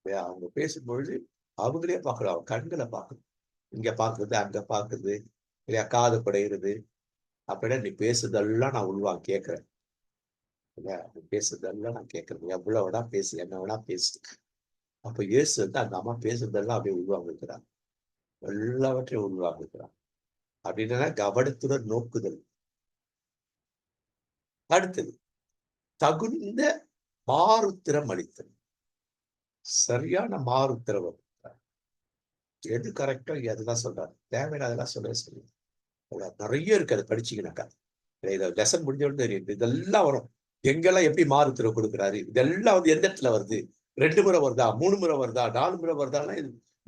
அவங்க பேசும்பொழுது அவங்களே பார்க்கணும். அவங்க கண்களை பார்க்கணும். இங்க பாக்குறது, அங்க பாக்குறது இல்லையா? காது படைகிறது. அப்படின்னா நீ பேசுறதெல்லாம் நான் உள்வா கேட்கிறேன் இல்லையா? நீ பேசுறதெல்லாம் நான் கேட்கறேன். எவ்வளவு வேணா பேசு, என்ன வேணா பேசு. அப்ப இயேசு அந்த அம்மா பேசுறதெல்லாம் அப்படியே உள்வாங்கிக்கிறான். எல்லாவற்றையும் உள்வாங்கிக்கிறான். அப்படின்னா கவனத்துடன் நோக்குதல். அடுத்தது தகுந்த மாறுத்திரம் அளித்தல். சரியான மாறுத்திரம். எது கரெக்டோ அதுதான் சொல்றாரு. தேவையான அதெல்லாம் சொல்லி நிறைய இருக்கு. அதை படிச்சுக்கினாக்கா இதை லெசன் முடிஞ்சோன்னு தெரியும். இதெல்லாம் வரும். எங்கெல்லாம் எப்படி மாறுத்திரம் கொடுக்குறாரு, இதெல்லாம் எந்த இடத்துல வருது, 2 முறை வருதா, 3 முறை வருதா, 4 முறை வருதான்னா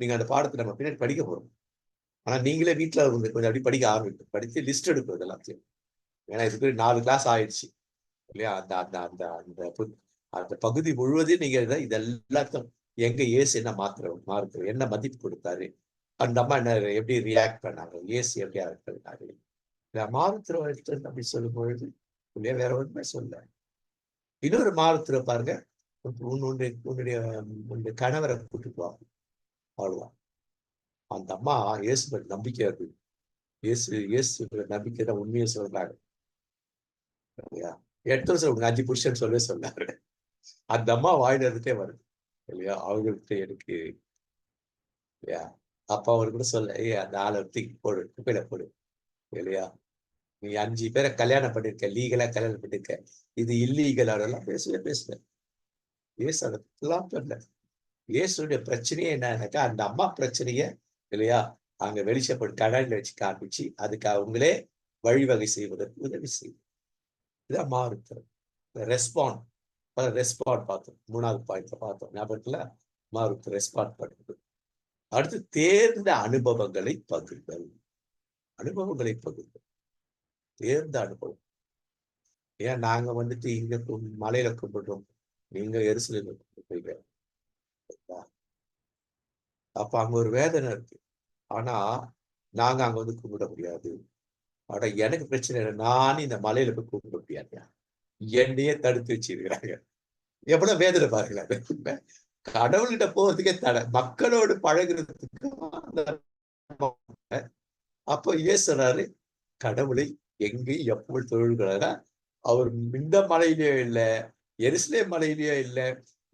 நீங்க அந்த பாடத்தை நம்ம பின்னாடி படிக்க போறோம். ஆனா நீங்களே வீட்டுல கொஞ்சம் அப்படி படிக்க ஆரம்பிக்கும். படித்து லிஸ்ட் எடுக்கிறது எல்லாத்தையும். ஏன்னா இதுக்கு 4 கிளாஸ் ஆயிடுச்சு இல்லையா? அந்த அந்த அந்த அந்த அந்த பகுதி முழுவதையும் நீங்க இதெல்லாத்தையும் எங்க இயேசு என்ன மாறுத்திரம் என்ன மதிப்பு கொடுத்தாரு, அந்த அம்மா என்ன எப்படி ரியாக்ட் பண்ணாங்க, இயேசு எப்படி பண்ணாரு, மாறுத்திரம் அப்படி சொல்லும் பொழுது இல்லையா வேற ஒன்றுமே சொல்ல. இன்னொரு மாறுத்துல பாருங்க, உன்னுடைய உன்னுடைய உன்னுடைய கணவரை கூட்டிட்டு வா, அவ்வளவுதான். அந்த அம்மா இயேசு மேல நம்பிக்கையா இருக்கு. இயேசு நம்பிக்கை தான் உண்மையை சொல்றாங்க இல்லையா? 8 வருஷம் உனக்கு 5 புருஷன் சொல்லவே சொன்னாரு. அந்த அம்மா வாயில இருந்துட்டே வருது இல்லையா? அவங்கள்ட்ட எனக்கு இல்லையா? அப்பா அவர் கூட சொல்ல, ஏய் அந்த ஆளை தூக்கி போடு, குப்பையில போடு இல்லையா? நீ 5 பேரை கல்யாணம் பண்ணிருக்க, லீகலா கல்யாணம் பண்ணிருக்க, இது இல்லீகல் அதெல்லாம் பேசுவேன். இயேசு அதெல்லாம் பண்ணல. இயேசுடைய பிரச்சனையே என்னன்னாக்கா, அந்த அம்மா பிரச்சனைய இல்லையா? அங்க வெளிச்சப்பட்டு கடாயில வச்சு காமிச்சு, அதுக்கு அவங்களே வழிவகை செய்வதற்கு உதவி செய்யும். இதான் மாறுத்தல். ரெஸ்பாண்ட் பார்த்தோம். 3வது பாயிண்ட்ல பார்த்தோம். ஞாபகத்துல மாறுத்து ரெஸ்பாண்ட் பண்ணுறது. அடுத்து தேர்ந்த அனுபவங்களை பகிர்தல். தேர்ந்த அனுபவம். ஏன் நாங்க வந்துட்டு இங்க மலையில கும்பிடுறோம், நீங்க எருசலேம்ல கும்பிடுறீங்க. அப்ப அங்க ஒரு வேதனை இருக்கு. ஆனா நாங்க அங்க வந்து கும்பிட முடியாது. ஆனா எனக்கு பிரச்சனை இல்லை, நானும் இந்த மலையில போய் கும்பிட முடியாது. என்னையே தடுத்து வச்சிருக்கிறாங்க. எவ்வளவு வேதனை பாருங்களேன். கடவுள்கிட்ட போறதுக்கே தடை, மக்களோடு பழகுறதுக்கு. அப்போ இயேசுறாரு, கடவுளை எங்கேயும் எப்பொழுது தொழுகிறாரா? அவர் இந்த மலையிலயோ இல்ல, எருசலேம் மலையிலயோ இல்ல,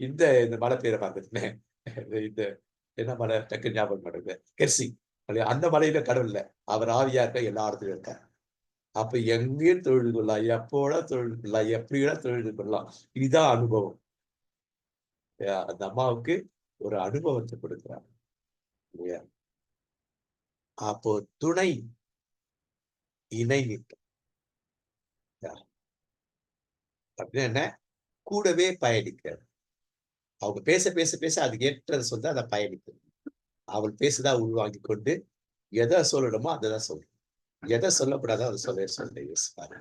இந்த மலை பேரை பார்த்துட்டேன், இந்த என்ன மலை டக்கு ஞாபகம் பண்ணுறது, கெர்சி, அந்த மலையில கடவுள் இல்ல, அவர் ஆவியா இருக்க எல்லா இடத்துலயும் இருக்கார். அப்ப எங்கேயும் தொழுது கொள்ளலாம், எப்போட தொழுது கொள்ளலாம், எப்படியா தொழுது கொள்ளலாம். இதுதான் அனுபவம். அந்த அம்மாவுக்கு ஒரு அனுபவத்தை கொடுக்கிறார் இல்லையா? அப்போ துணை இணை நிற்கும் அப்படின்னு என்ன, கூடவே பயணிக்கிறார். அவங்க பேச அதுக்கு ஏற்றதை சொல்ல அதை பயணிக்கிறது. அவள் பேசுதா உள்வாங்கி கொண்டு எதை சொல்லணுமோ அதை தான் சொல்லணும், எதை சொல்லக்கூடாதோ அதை சொல்ல யோசிப்பாரு.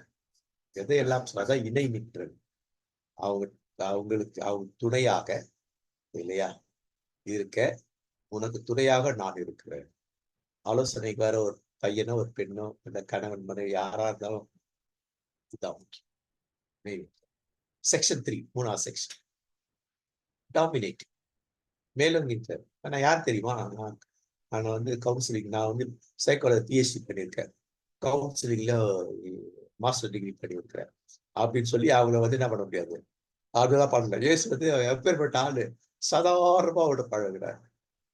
எதையெல்லாம் சொல்லாதான் இணை நிற்கிறது. அவங்களுக்கு அவங்க துணையாக இல்லையா இருக்க, உனக்கு துணையாக நான் இருக்கிறேன். ஆலோசனைக்கு வேற ஒரு பையனோ ஒரு பெண்ணோ இந்த கணவன் மனைவி யாரா இருந்தாலும் இதுதான் முக்கியம். செக்ஷன் 3, 3வது செக்ஷன், டாமினேட், மேலும் நின்றார். நான் யார் தெரியுமா? நான் வந்து கவுன்சிலிங், நான் வந்து சைக்காலஜி பிஹெச்டி பண்ணியிருக்கேன், கவுன்சிலிங்ல மாஸ்டர் டிகிரி பண்ணியிருக்கிறேன் அப்படின்னு சொல்லி அவங்கள வந்து என்ன பண்ண முடியாது, அதுதான் பண்ணல. இயேசு வந்து எப்பேற்பட்ட ஆளு, சாதாரணமா அவட பழகுறார்.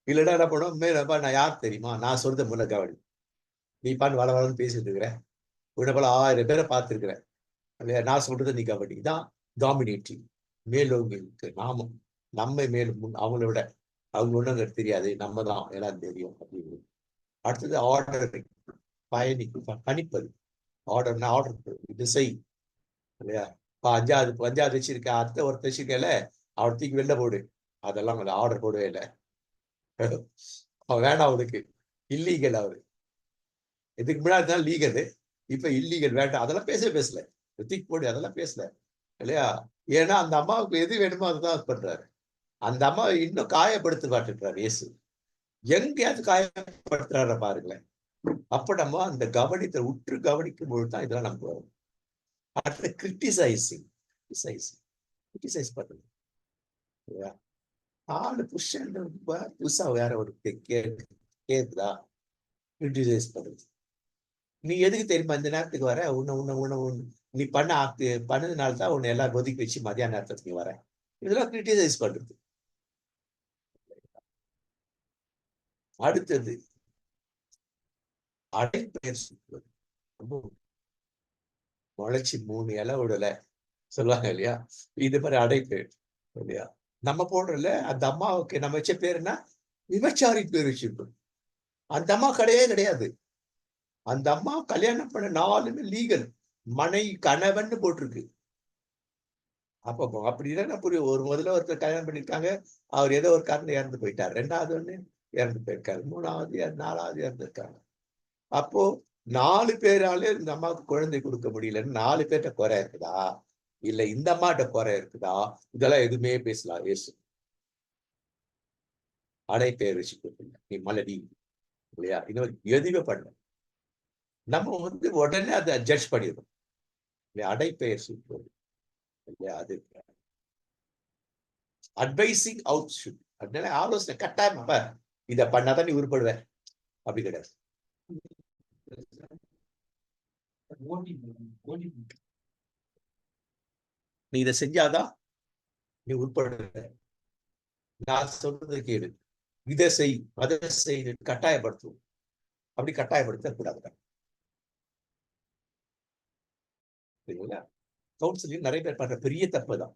இல்லைன்னா என்ன பண்ணுவோம், மேலப்பா நான் யார் தெரியுமா, நான் சொல்றத முன்ன கவனி, நீ பாட்டு வளன்னு பேசிட்டு இருக்கிற, உன்னை போல 1000 பேரை பார்த்துருக்கிறேன் இல்லையா, நான் சொல்றதை நீ கவனி. தான் டாமினேட்டிங், மேலோங்களுக்கு நாமம், நம்மை மேலும் அவங்கள விட அவங்க ஒண்ணுங்க தெரியாது, நம்ம தான் எல்லாம் தெரியும் அப்படின்னு. அடுத்தது ஆர்டர், பணிப்பது. ஆர்டர்னா ஆர்டர், இது செய் இல்லையா? இப்போ 5வது வச்சிருக்க, அடுத்த ஒருத்தர் வச்சிருக்கல, அவன் தூக்கி வெளில போடு, அதெல்லாம் அந்த ஆர்டர் போடவே இல்லை. அவன் வேண்டாம், அவனுக்கு இல்லீகல், அவரு இதுக்கு முன்னாடி தான் லீகல், இப்ப இல்லீகல், வேண்டாம், அதெல்லாம் பேசல, தூக்கி போடு, அதெல்லாம் பேசல இல்லையா? ஏன்னா அந்த அம்மாவுக்கு எது வேணுமோ அதுதான் பண்றாரு. அந்த அம்மா இன்னும் காயப்படுத்த காட்டுறாரு இயேசு. எங்கேயாவது காயப்படுத்துறாரு பாருங்களேன். அப்ப நம்ம அந்த கவனித்த உற்று கவனிக்கும் பொழுதுதான் இதெல்லாம் நமக்கு வரும். அடுத்து கிரிட்டிசைஸ் பண்றது இல்லையா? 4 புருஷன் புதுசா வேற ஒரு கேக்குதா, கிரிட்டிசைஸ் பண்றது. நீ எதுக்கு தெரியுமா இந்த நேரத்துக்கு வர, உன்னை நீ பண்ணதுனால தான் உன்னை எல்லாம் ஒதுக்கி வச்சு மதியான நேரத்துக்கு நீ வர, இதெல்லாம் கிரிட்டிசைஸ் பண்றது. அடுத்தது அடைப்பெயர் சொல்வது. முளைச்சி 3 இலை விடல சொல்லுவாங்க இல்லையா, இது மாதிரி அடைப்பெயர் இல்லையா? நம்ம போடுறல அந்த அம்மாவுக்கு நம்ம வச்ச பேருன்னா விபச்சாரி பேர் வச்சிருக்கோம். அந்த அம்மா கிடையாது. அந்த அம்மா கல்யாணம் பண்ண 4மே லீகல், கணவன் போட்டிருக்கு. அப்போ அப்படிதான் புரியும். முதல்ல ஒருத்தர் கல்யாணம் பண்ணிருக்காங்க, அவர் ஏதோ ஒரு காரணம் இறந்து போயிட்டார், 2வது ஒண்ணு இறந்து போயிருக்காரு, 3வது 4வது இறந்துருக்காங்க. அப்போ 4 பேராலே இந்த அம்மாவுக்கு குழந்தை கொடுக்க முடியலன்னு 4 பேர்கிட்ட குறை இருக்குதா, இல்ல இந்த அம்மாட்ட குறை இருக்குதா? இதெல்லாம் எதுவுமே பேசலாம் இயேசு. அடைப்பெயர் வச்சு கொடுக்கல, நீ மலடி இல்லையா, இன்னொரு எதுவுமே பண்ணல. நம்ம வந்து உடனே அதை ஜட்ஜ் பண்ணிடுறோம் இல்லையா? அடைப்பெயர் சொல்றது இல்லையா, அது அட்வைசிங் அவுட் ஷுட். அதனால ஆலோசனை கட்டாயம் இதை பண்ணாதான் நீ உருப்படுவ அப்படி கிடையாது. நீ இதை செஞ்சாதான் நீ உட்படுற. நான் சொல்றது கேளு, இதை செய் அதை செய் கட்டாயப்படுத்தும். அப்படி கட்டாயப்படுத்த கூடாது. சரிங்களா? கவுன்சிலிங் நிறைய பேர் பண்ற பெரிய தப்பு தான்.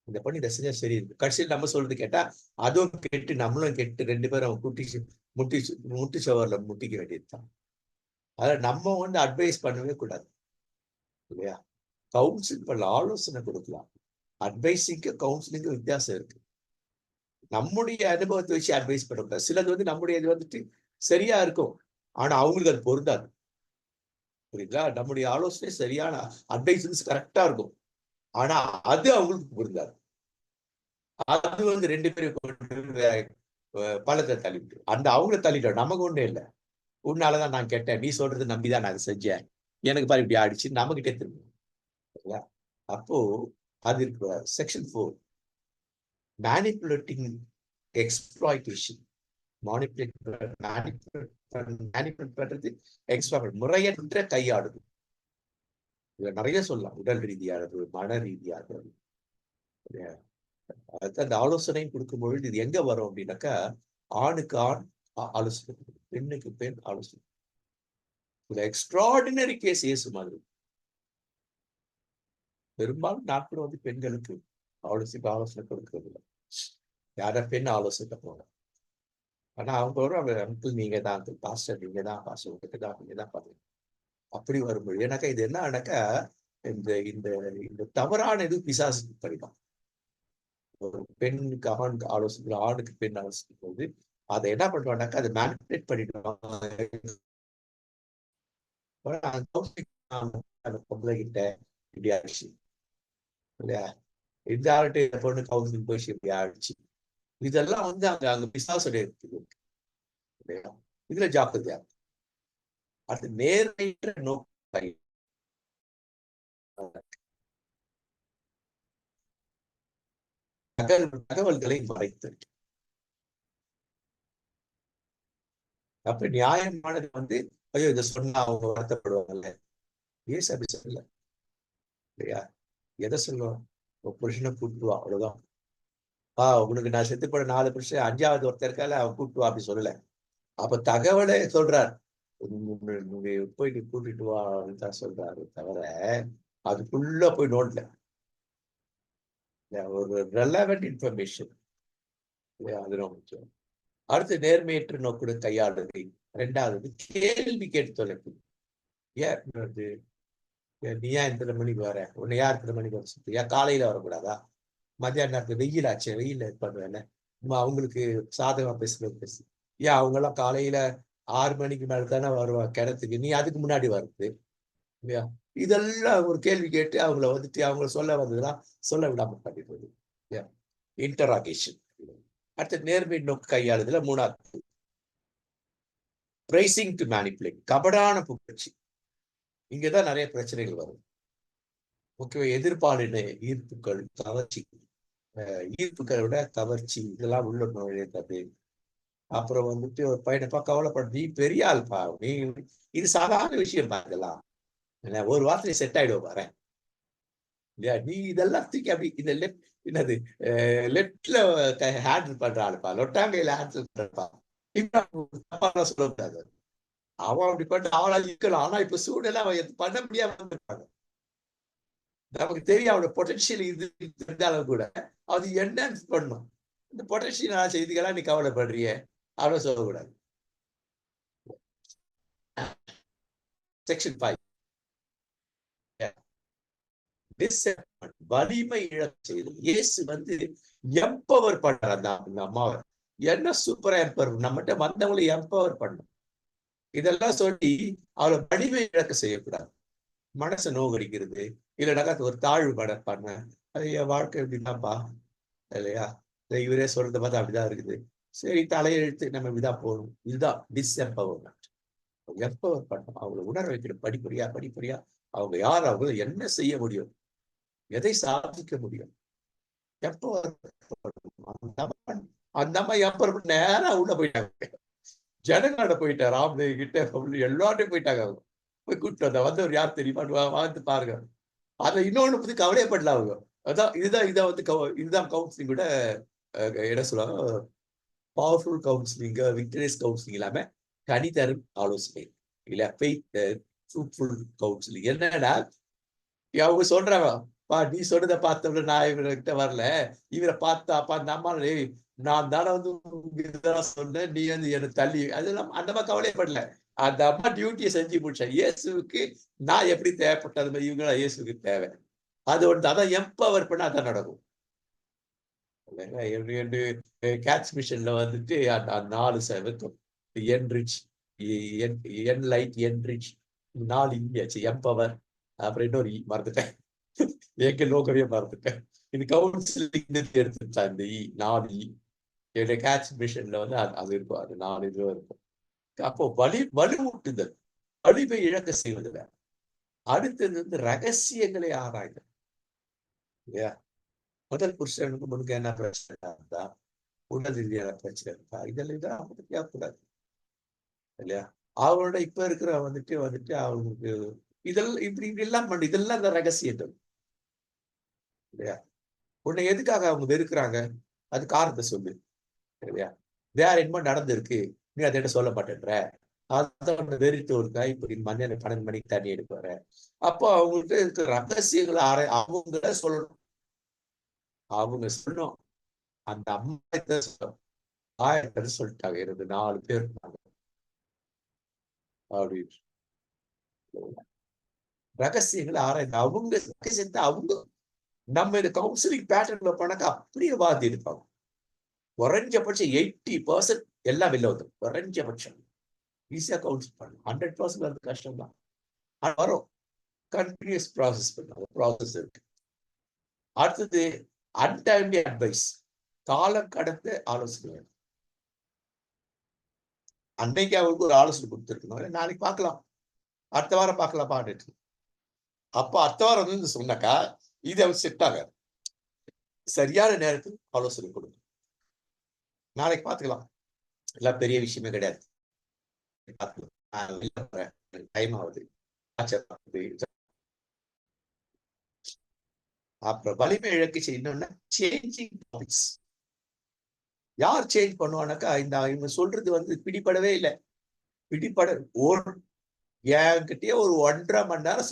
இந்த பண்ணி இதை செஞ்சா சரி இருக்கு. கடைசியில் நம்ம சொல்றது கேட்டா அதுவும் கெட்டு நம்மளும் கெட்டு 2 பேரும் முட்டி சவர்ல முட்டிக்க வேண்டியதுதான். அத நம்ம அட்வைஸ் பண்ணவே கூடாது இல்லையா? கவுன்சில் பண்ண ஆலோசனை கொடுக்கலாம். அட்வைஸிங்க்கு கவுன்சிலிங்கு வித்தியாசம் இருக்கு. நம்முடைய அனுபவத்தை வச்சு அட்வைஸ் பண்ணக்கூடாது. சிலது நம்முடைய இது சரியா இருக்கும், ஆனா அவங்களுக்கு அது பொருந்தாது. புரியுங்களா? நம்முடைய ஆலோசனை சரியான அட்வைஸ் கரெக்டா இருக்கும், ஆனா அது அவங்களுக்கு பொருந்தாது. அது 2 பேரும் பழத்தை தள்ளிவிட்டு அந்த அவங்கள தள்ளிட்டோம். நமக்கு ஒண்ணு இல்லை, உன்னாலதான் நான் கேட்டேன், நீ சொல்றது நம்பிதான் நான் செஞ்சேன், எனக்கு பாரு இப்படி ஆயிடுச்சு, நம்ம கிட்டே திரும்ப. அப்போ அது இருக்கு. Section 4 manipulating exploitation. மேனிபுலேட் பண்றது, எக்ஸ்ப்ளாய்ட் முறையற்ற கையாடுது. நிறைய சொல்லலாம், உடல் ரீதியானது, மன ரீதியானது. அந்த ஆலோசனை கொடுக்கும் பொழுது இது எங்க வரும் அப்படின்னாக்கா, ஆணுக்கு ஆண் ஆலோசனை, பெண்ணுக்கு பெண் ஆலோசனை. எக்ஸ்ட்ராடினரி கேஸ் இயேசு மாதிரி. பெரும்பாலும் நாட்கள் பெண்களுக்கு ஆலோசனை கொடுக்கிறது இல்லை. யார பெண் ஆலோசனை போங்க, ஆனா அவங்க அங்கிள் நீங்க தான் பாஸ்டர், நீங்க தான் பாஸ்டர், உங்களுக்கு தான் நீங்க தான் பாருங்க அப்படி வரும்போது ஏன்னாக்கா இது என்ன ஆனாக்கா, இந்த இந்த இந்த தவறான இது பிசாசுக்கு படிக்கும். ஒரு பெண்ணுக்கு ஆணுக்கு ஆலோசனை, ஆணுக்கு பெண் ஆலோசனை போது அதை என்ன பண்ணுவாங்கனாக்கா அதை மேனிபுலேட் பண்ணிடுவாங்க. பொம்பளை கிட்ட இப்படி ஆயிடுச்சு இல்லையா, இந்த ஆள்கிட்ட பொண்ணு கவுன்சிலிங் போயிடுச்சு இப்படி ஆயிடுச்சு. இதெல்லாம் அங்க பிசாசுடைய இருக்குது இல்லையா? இதுல ஜாக்கிரதையா. அது நேர்மையற்ற நோக்கை தகவல்களை மறைத்து. அப்ப நியாயமானது ஐயோ இதை சொன்னா அவங்க வருத்தப்படுவாங்கல்ல, ஏசு அப்படி சொல்லல இல்லையா? எதை சொல்லுவோம்? புருஷனை கூட்டுவா, அவ்வளவுதான். உனக்கு நான் செத்து போட 4 புருஷன், 5ஆவது ஒருத்தர் இருக்கால, அவன் கூட்டுவா அப்படி சொல்லல. அப்ப தகவலை சொல்றார், போய் நீ கூட்டிட்டு வா அப்படின்னு தான் சொல்றாரு தவிர அதுக்குள்ள போய் நோட்ல ஒரு ரெலவெண்ட் இன்ஃபர்மேஷன். அது ரொம்ப முக்கியம். அடுத்து நேர்மையற்ற நோக்குடன் கையாளுதை. 2வது கேள்வி கேட்டு தொலைப்பு. நீ ஏன் இத்தனை மணிக்கு வர, உன்னை யார் இத்தனை மணிக்கு வர சொல்லிட்டு, ஏன் காலையில வரக்கூடாதா, மத்தியான நேரத்துல வெயில் ஆச்சு, வெயில பண்ணுவேன் அவங்களுக்கு சாதகமா பேசு. ஏன் அவங்க எல்லாம் காலையில 6 மணிக்கு மேல தானே வருவாங்க கிணத்துக்கு, நீ அதுக்கு முன்னாடி வருது இல்லையா? இதெல்லாம் ஒரு கேள்வி கேட்டு அவங்கள அவங்கள சொல்ல வந்ததுலாம் சொல்ல விடாம பண்ணிடுறது. இன்டராகேஷன். அடுத்து நேர்மை நோக்கு கையாளுதுல 3வது பிரைசிங் டு மேனிபுலேட், கபடான புகழ்ச்சி. இங்கதான் நிறைய பிரச்சனைகள் வரும். முக்கிய எதிர்பாலின ஈர்ப்புகள், கவர்ச்சி, ஈர்ப்புகளை விட கவர்ச்சி இதெல்லாம் உள்ள நுழையிறது. அப்புறம் ஒரு பையனப்பா கவலைப்பட, நீ பெரிய ஆள்பா, நீ இது சாதாரண விஷயம் இதெல்லாம், ஒரு வார்த்தை செட் ஆயிடுவோம் பாரு இல்லையா? நீ இதெல்லாம் தூக்கி அப்படி இந்த என்னது லெப்ட்ல ஹேண்டில் பண்ற ஆளுப்பா, லொட்டாங்கையில ஹேண்டில் பண்றப்பா, தப்பா சொல்லக்கூடாது. அவன் அப்படி பண்ண அவளால் இருக்கலாம், ஆனா இப்ப சூழ்நிலை அவன் பண்ண முடியாம இருப்பாங்க. நமக்கு தெரியும் அவனோட பொட்டன்ஷியல் இது இருந்தாலும் கூட அது என்ஹான்ஸ் பண்ணும். இந்த பொட்டன்ஷியல் செய்திகளா நீ கவலைப்படுறிய அவ்வளவு சொல்லக்கூடாது. செக்ஷன் 5 வலிமை இழக்க செய்தல். இயேசு எம்பவர் பண்றார் அந்த அம்மாவை. என்ன சூப்பரா எம்பவர், நம்மகிட்ட வந்தவங்களை எம்பவர் பண்ணும். இதெல்லாம் சொல்லி அவளை வலிமை இழக்க செய்யக்கூடாது. மனசை நோகடிக்கிறது இல்லைனாக்கா ஒரு தாழ்வு பண்ண, அது என் வாழ்க்கை எப்படின்னாப்பா இல்லையா, இவரே சொல்றத பார்த்தா அப்படிதான் இருக்குது, சரி தலையெழுத்து நம்ம இப்படிதான் போகணும், இதுதான் டிஸ்எம்பவர்மெண்ட். எம்பவர் பண்ணணும், அவங்களை உணர வைக்கணும் படிப்படியா அவங்க யார், அவங்க என்ன செய்ய முடியும், எதை சாதிக்க முடியும், எப்போ அந்த அம்மா எப்ப நேரா உள்ள போயிட்டாங்க, ஜனங்களோட போயிட்டார், ராம்தேவ் கிட்ட எல்லார்ட்டையும் போயிட்டாங்க. அவங்க போய் கூப்பிட்டு வந்தா வந்தவர் யார் தெரியுமா, வந்து பாருங்க. அதுல இன்னொன்னு பத்தி கவலையப்படல அவங்க. அதான் இதான் வந்து இதுதான் கவுன்சிலிங் கூட என்ன சொல்லுவாங்க, பவர்ஃபுல் கவுன்சிலிங், விக்டரியஸ் கவுன்சிலிங் இல்லாம கனிதரும் ஆலோசனை இல்ல, ஃபெய்த் ஃப்ரூட்ஃபுல் கவுன்சிலிங். என்னன்னா அவங்க சொல்றாங்க, நீ சொன்னதை பார்த்தவங்க நான் இவர்கிட்ட வரல, இவரை பார்த்தா அப்பா அந்த அம்மா நான் தானே வந்து இதெல்லாம் சொன்னேன், நீ வந்து எனக்கு தள்ளி, அதெல்லாம் அந்த மாதிரி கவலைப்படல. அந்த அம்மா டியூட்டியை செஞ்சு முடிச்சேன். இயேசுக்கு நான் எப்படி தேவைப்பட்டது மாதிரி இவங்களா இயேசுக்கு தேவை. அது ஒன்று அதான் எம்பவர் பண்ண அதான் நடக்கும். கேட்ச் மிஷன்ல வந்துட்டு அந்த 4 செவக்கும் என்ரிச், என்லைட், என்ரிச் 4 இங்கியாச்சு. எம்பவர், அப்புறம் இன்னொரு மறந்துட்டேன், ஏக லோகவே மறந்துட்டேன். இது கவுன்சிலிங் எடுத்துட்டா இந்த 4 என்னுடைய கேட்ச் மிஷன்ல வந்து அது இருக்கும். அது 4 இதுவும் இருக்கும். அப்போ வலுவூட்டுதல், வலிமை இழக்க செய்வதில்ல. அடுத்தது வந்து ரகசியங்களை ஆராய்தல் இல்லையா. முதல் புருஷனுக்கு முன்னுக்கு என்ன பிரச்சனை இருந்தா, உடல் ரீதியான பிரச்சனை இருக்கா, இதெல்லாம் அவங்க கேட்கக்கூடாது இல்லையா. அவங்களோட இப்ப இருக்கிற வந்துட்டு அவங்களுக்கு இதெல்லாம் இப்படி எல்லாம் பண்ணு, இதெல்லாம் இந்த ரகசியங்கள் இல்லையா. உன்னை எதுக்காக அவங்க வெறுக்கிறாங்க, அது காரணத்தை சொல்லு இல்லையா. வேற என்ன நடந்திருக்கு, நீ அதை சொல்ல மாட்டேன்ற, அதோட வெறிட்டு இருக்கா, இப்படி மண்ணெண்ணெய் 12 மணிக்கு தண்ணி எடுக்க வர. அப்போ அவங்கள்ட்ட இருக்கிற ரகசியங்களை அவங்கள சொல்லணும். அவங்க சொல்லணும். அந்த அம்மா சொல்லணும், சொல்லிட்டாங்க, எனக்கு 4 பேர் இருந்தாங்க அப்படின்னு. ரகசியங்களை ஆராய்ந்து அவங்க ரகசியத்தை அவங்க நம்ம இந்த கவுன்சிலிங் பேட்டர்ன்ல போனாக்கா அப்படியே வாதி இருப்பாங்க. குறைஞ்சபட்சம் 80% எல்லாம் வெளில வந்துடும். குறைஞ்சபட்சம் ஈஸியா கவுன்சில் பண்ணணும். 100% அது கஷ்டம் தான், வரும். கண்டினியூஸ் ப்ராசஸ் பண்ணுவாங்க, ப்ராசஸ் இருக்கு. அடுத்தது அன்டைம்லி அட்வைஸ், காலம் கடந்த ஆலோசனை. அன்னைக்கு அவங்களுக்கு ஒரு ஆலோசனை கொடுத்துருக்கணும், நாளைக்கு பார்க்கலாம், அடுத்த வாரம் பார்க்கலாம் பாட்டு. அப்போ அடுத்த வாரம் வந்து சொன்னாக்கா இது அவங்க செட் ஆகாது. சரியான நேரத்துக்கு ஆலோசனை கொடுங்க. நாளைக்கு பார்த்துக்கலாம், எல்லாம் பெரிய விஷயமே கிடையாது, டைம் ஆகுது. அப்புறம் வலிமை இழக்க இன்னொன்னு சேஞ்சிங் டாபிக்ஸ். யார் சேஞ்ச் பண்ணுவானாக்கா, இவங்க சொல்றது வந்து பிடிபடவே இல்லை, பிடிபட என்கிட்டயே ஒரு 1.5 மணி நேரம்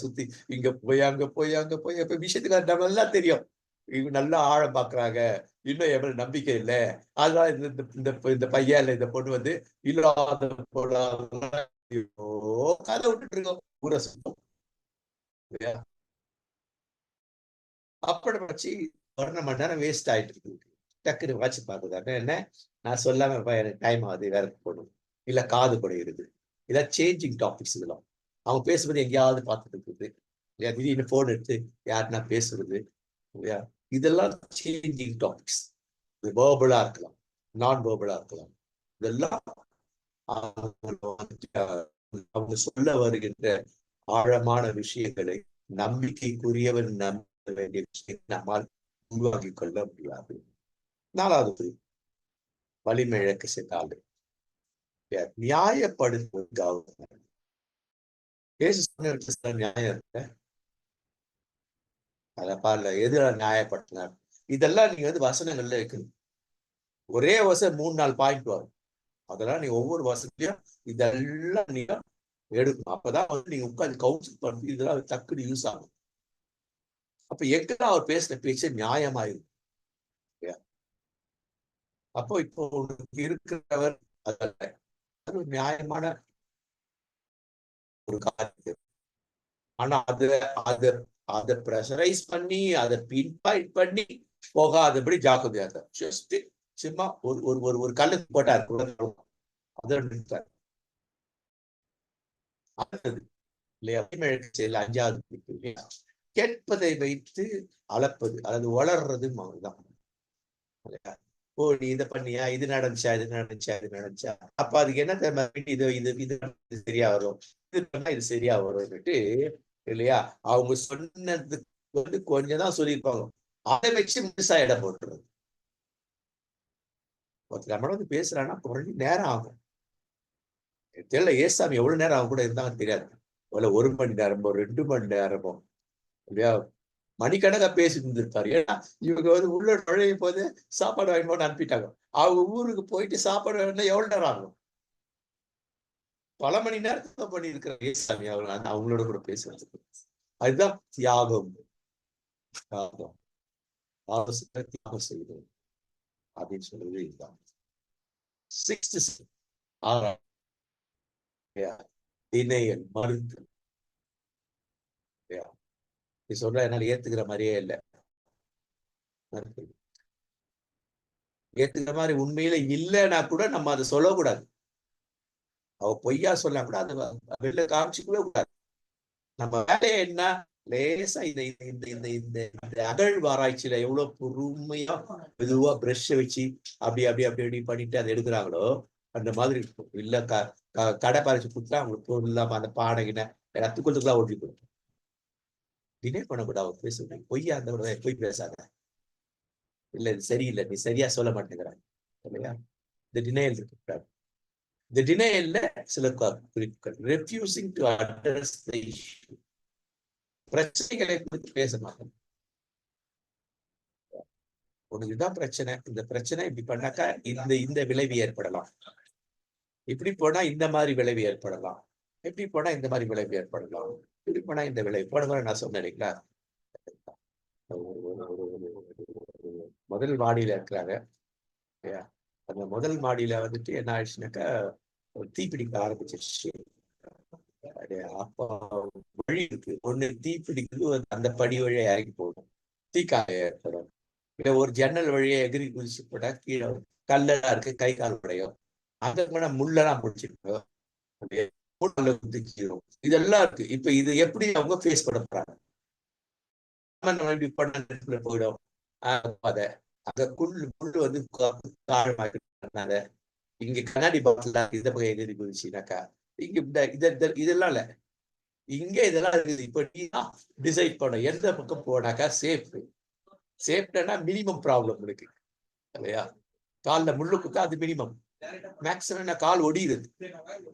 சுத்தி இங்க போய் அங்க போய் அங்க போய் இப்ப விஷயத்துக்கு நம்ம எல்லாம் தெரியும், இவங்க நல்லா ஆழம் பாக்குறாங்க, இன்னும் எவ்வளவு நம்பிக்கை இல்லை, அதனால இந்த பையன் இல்ல இந்த பொண்ணு வந்து இல்லாத கதை விட்டுட்டு இருக்கோம் ஊரை சுத்தம் இல்லையா. அப்படி வச்சு 1.5 மணி நேரம் வேஸ்ட் ஆயிட்டு இருக்கு. டக்குன்னு வாட்சி பார்க்குதாங்க, என்ன நான் சொல்லாம எனக்கு டைம் ஆகுது, வேற போகணும், இல்ல காது குடையிறது, இதெல்லாம் சேஞ்சிங் டாபிக்ஸ். இதெல்லாம் அவங்க பேசும்போது எங்கேயாவது பார்த்துட்டு இருக்குது இல்லையா, திடீர்னு போன் எடுத்து யாருன்னா பேசுறது இல்லையா. இதெல்லாம் சேஞ்சிங் டாபிக்ஸ். இது வேர்பலா இருக்கலாம், நான் வேர்பலா இருக்கலாம். இதெல்லாம் அவங்க சொல்ல வருகின்ற ஆழமான விஷயங்களை நம்பிக்கைக்குரியவன் நம்ப வேண்டிய விஷயத்தை நம்மால் உருவாக்கி கொள்ள முடியாது. 4வது வலிமை இழக்க சென்றால் நியாயப்படுத்துவது. நியாயம் இருக்கு, அதை பாருல எதிர நியாயப்படுத்தினார். இதெல்லாம் நீங்க வந்து வசனங்கள்ல இருக்கணும். ஒரே வருஷம் 3-4 பாயிண்ட் வரும், அதெல்லாம் நீ ஒவ்வொரு வருஷத்துலயும் இதெல்லாம் நீங்க எடுக்கணும். அப்பதான் வந்து நீங்க உட்காந்து கவுன்சில் பண்ணி இதெல்லாம் டக்குன்னு யூஸ் ஆகும். அப்ப எங்கெல்லாம் அவர் பேசின பேச்சு நியாயமாயிருக்கும். அப்போ இப்போ உனக்கு இருக்கிறவர் அதல்ல, அது நியாயமான ஒரு காரியம். ஆனா அதை ப்ரெஷரைஸ் பண்ணி அதை பின்பாயிண்ட் பண்ணி போகாதபடி ஜாக்கிரதையாக ஜஸ்ட் சும்மா ஒரு கல்லு போட்டார், இல்லையா. 5வது கேட்பதை வைத்து அளப்பது, அதாவது வளர்றது தான். ஓ நீ இதை பண்ணியா, இது நடந்துச்சா, இது நடந்துச்சா, அப்ப அதுக்கு என்ன தேவை, இது சரியா வரும், இது பண்ணா இது சரியா வரும்னுட்டு இல்லையா. அவங்க சொன்னதுக்கு வந்து கொஞ்சம் தான் சொல்லியிருப்பாங்க, அதை வச்சு முழுசா இடம் போட்டுறது. நம்மள வந்து பேசுறான்னா குறைஞ்ச நேரம் ஆகும். தெரியல ஏசாமி எவ்வளவு நேரம் அவங்க கூட இருந்தாங்கன்னு தெரியாது. ஒரு 1 மணி நேரமோ 2 மணி நேரமோ இல்லையா மணிக்கணக்கா பேசிட்டு இருந்திருப்பாரு. ஏன்னா இவங்க வந்து உள்ள நுழையும் போது சாப்பாடு வாங்கி போட்டு அனுப்பிட்டாங்க. அவங்க ஊருக்கு போயிட்டு சாப்பாடு வாங்கினா எவ்வளவு நேரம் ஆகும்? பல மணி நேரத்தை பண்ணி இருக்கிற ஏசாமி அவங்களோட கூட பேசுறதுக்கு. அதுதான் தியாகம். தியாகம் ஆலோசனை தியாகம் செய்வது அப்படின்னு சொல்றது இதுதான். 6th திணையல் மருந்து. நீ சொல்ற என்னால ஏத்துக்கிற மாதிரியே இல்லை. ஏத்துக்கிற மாதிரி உண்மையில இல்லைன்னா கூட நம்ம அதை சொல்லக்கூடாது. அவ பொய்யா சொன்னா கூட அதை வெளில காமிச்சிக்கவே கூடாது. நம்ம வேலையை என்ன லேசா இந்த இந்த இந்த இந்த இந்த அகழ்வாராய்ச்சியில எவ்வளவு பொறுமையா மெதுவா பிரஷ் வச்சு அப்படி அப்படி அப்படி அப்படி பண்ணிட்டு அதை எடுக்கிறாங்களோ அந்த மாதிரி இருக்கும். இல்ல கடை பறிச்சு கொடுத்தா அவங்களுக்கு பொருள் இல்லாம அந்த பாடகின ரத்துக்குள்ளதுக்குலாம் ஓட்டி கொடுக்கும். டினே பண்ணக்கூடாது. அவர் பேசுறது பொய்யா அந்த கூட பொய் பேசாத. இல்ல இது சரியில்லை, நீ சரியா சொல்ல மாட்டேங்கிறாங்க இல்லையா? இந்த டினையல் இருக்கு. இந்த டினையல்ல சில குறிப்புகள். Refusing to address the issue. பிரச்சனைகளை குறித்து பேச மாட்டோம். உனக்கு இதுதான் பிரச்சனை, இந்த பிரச்சனை இப்படி பண்ணாக்கா இந்த இந்த விளைவு ஏற்படலாம், இப்படி போனா இந்த மாதிரி விளைவு ஏற்படலாம், எப்படி போனா இந்த மாதிரி விளைவு ஏற்படலாம், இப்படி போனா இந்த விளைவு போன நான் சொன்னேன் இல்லைங்களா? முதல் மாடியில இருக்கிறாங்க. அந்த முதல் மாடியில வந்துட்டு என்ன ஆயிடுச்சுனாக்கா தீப்பிடிக்க ஆரம்பிச்சிருச்சு. அப்போ வழி இருக்கு. ஒண்ணு தீப்பிடிக்கிறது அந்த படி வழியா இறங்கி போகணும், தீக்காயம் ஏற்படும். இல்ல ஒரு ஜன்னல் வழியா எகிரி குதிச்சு போட்டா கீழே கல்லெல்லாம் இருக்கு, கை கால் உடையும். அந்த கூட முள்ளெல்லாம் பிடிச்சிருக்கோம், முள்ள குதிக்கிறோம். இதெல்லாம் இருக்கு. இப்ப இது எப்படி அவங்க ஃபேஸ் பண்ண போறாங்க? இப்படி பண்ண போயிடும். அதை அங்க முள்ளு வந்து காரணமாக இங்க கண்ணாடி பாட்டில இந்த பக்கம் எதிரி குதிச்சுனாக்கா இங்க இதெல்லாம் இல்ல, இங்க இதெல்லாம் இருக்குது. இப்ப நீ தான் டிசைட் பண்ண எந்த பக்கம் போனாக்கா சேஃப். சேஃப்டா மினிமம் ப்ராப்ளம் இருக்கு இல்லையா? கால்ல முள்ளுக்குக்கா அது மினிமம். மேக்ஸிமம் நான் கால் ஒடியுது,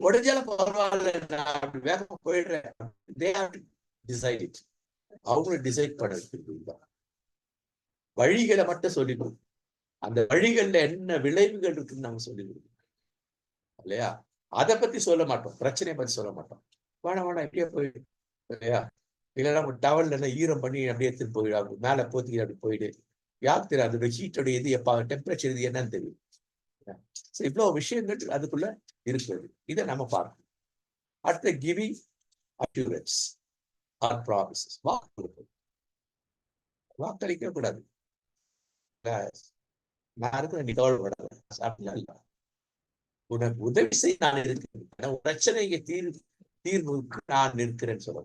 ஒடிஞ்சாலும் பரவாயில்ல, நான் வேகமா போயிடுறேன். அவங்களும் டிசைட் பண்ண வழிகளை மட்டும் சொல்லி கொடுக்கும். அந்த வழிகள்ல என்ன விளைவுகள் இருக்குன்னு நம்ம சொல்லி கொடுக்கணும் இல்லையா? அதை பத்தி சொல்ல மாட்டோம், பிரச்சனையை பத்தி சொல்ல மாட்டோம். வேணாம் வேணாம் இப்படியே போயிடு இல்லையா? இல்லைன்னா டவல்ல ஈரம் பண்ணி அப்படியே எடுத்துட்டு போயிடு, அப்படி மேல போத்திக்கிட்டு அப்படி போயிடு. யாருக்கு தெரியும் அதோட ஹீட்டோட இது எப்ப டெம்பரேச்சர் இது என்னன்னு தெரியும். இவ்வளவு விஷயங்கள் அதுக்குள்ள இருக்கிறது. இதை நம்ம பார்க்கணும். அடுத்த கிவிங் அஷ்யூரன்ஸ் ஆர் ப்ராமிசஸ். வாக்களிக்க கூடாது. நான் இருக்கிற நீ கவலைப்படாத, அப்படிலாம் இல்லை. உனக்கு உதவி செய்ய நான் இருக்கிறேன், பிரச்சனைக்கு தீர்வுக்கு நான் இருக்கிறேன்னு சொல்ல.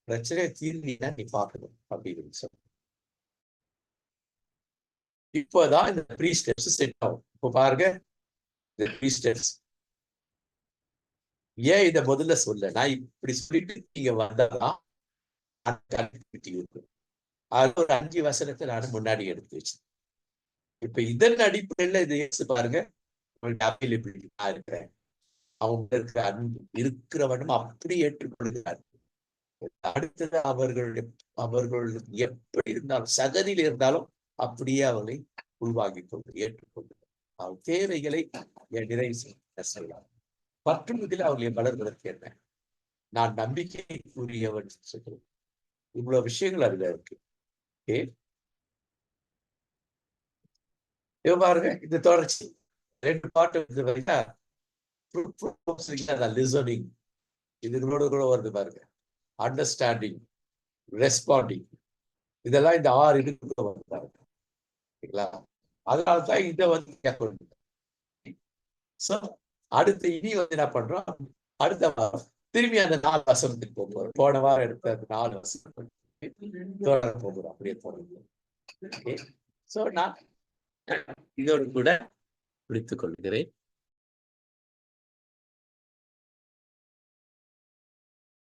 பிரச்சனை தீர்வுனா நீ பார்க்கணும் அப்படின்னு சொல்ல. இப்போதான் இந்த 3 ஸ்டெப்ஸ் செட் ஆகும். இப்போ பாருங்க இந்த 3 ஸ்டெப்ஸ். ஏன் இதை முதல்ல சொல்ல, நான் இப்படி சொல்லிட்டு நீங்க வந்தாதான் இருக்கு. அது ஒரு 5 வசனத்தை நான் முன்னாடி எடுத்து வச்சேன். இப்ப இதன் அடிப்படையில இதை யோசிச்சு பாருங்க. நான் இருக்கிறேன், அவங்க இருக்கிற அன்பு இருக்கிறவனும் அப்படி ஏற்றுக்கொள்கிறார். அடுத்தது அவர்கள் எப்படி இருந்தாலும் சகதியில் இருந்தாலும் அப்படியே அவளை உள்வாங்கிக் கொண்டு ஏற்றுக்கொண்டு அவள் தேவைகளை நிறைவு செய்யலாம். பற்றுவதில் அவர்களை வளர்வதற்கு என்ன, நான் நம்பிக்கைக்குரியவன் சொல்றேன். இவ்வளவு விஷயங்கள் அதுல இருக்கு. பாருங்க இந்த தொடர்ச்சி 2 பாட்டு வரையா லிசனிங் இதுகளோட கூட வருது பாருங்க. அண்டர்ஸ்டாண்டிங், ரெஸ்பாண்டிங், இதெல்லாம் இந்த 6 இதுக்குள்ள வருது பாருங்க. அதனாலதான் இதை வந்து கேட்கணும். அடுத்து இனி வந்து என்ன பண்றோம், அடுத்த வாரம் திரும்பி அந்த 4 வசனத்துக்கு போகிறோம். போன வாரம் எடுத்த அந்த 4 வசனம் தொடர போகிறோம். அப்படியே போகிறோம். நான் இதோடு கூட பிடித்துக் கொள்கிறேன்.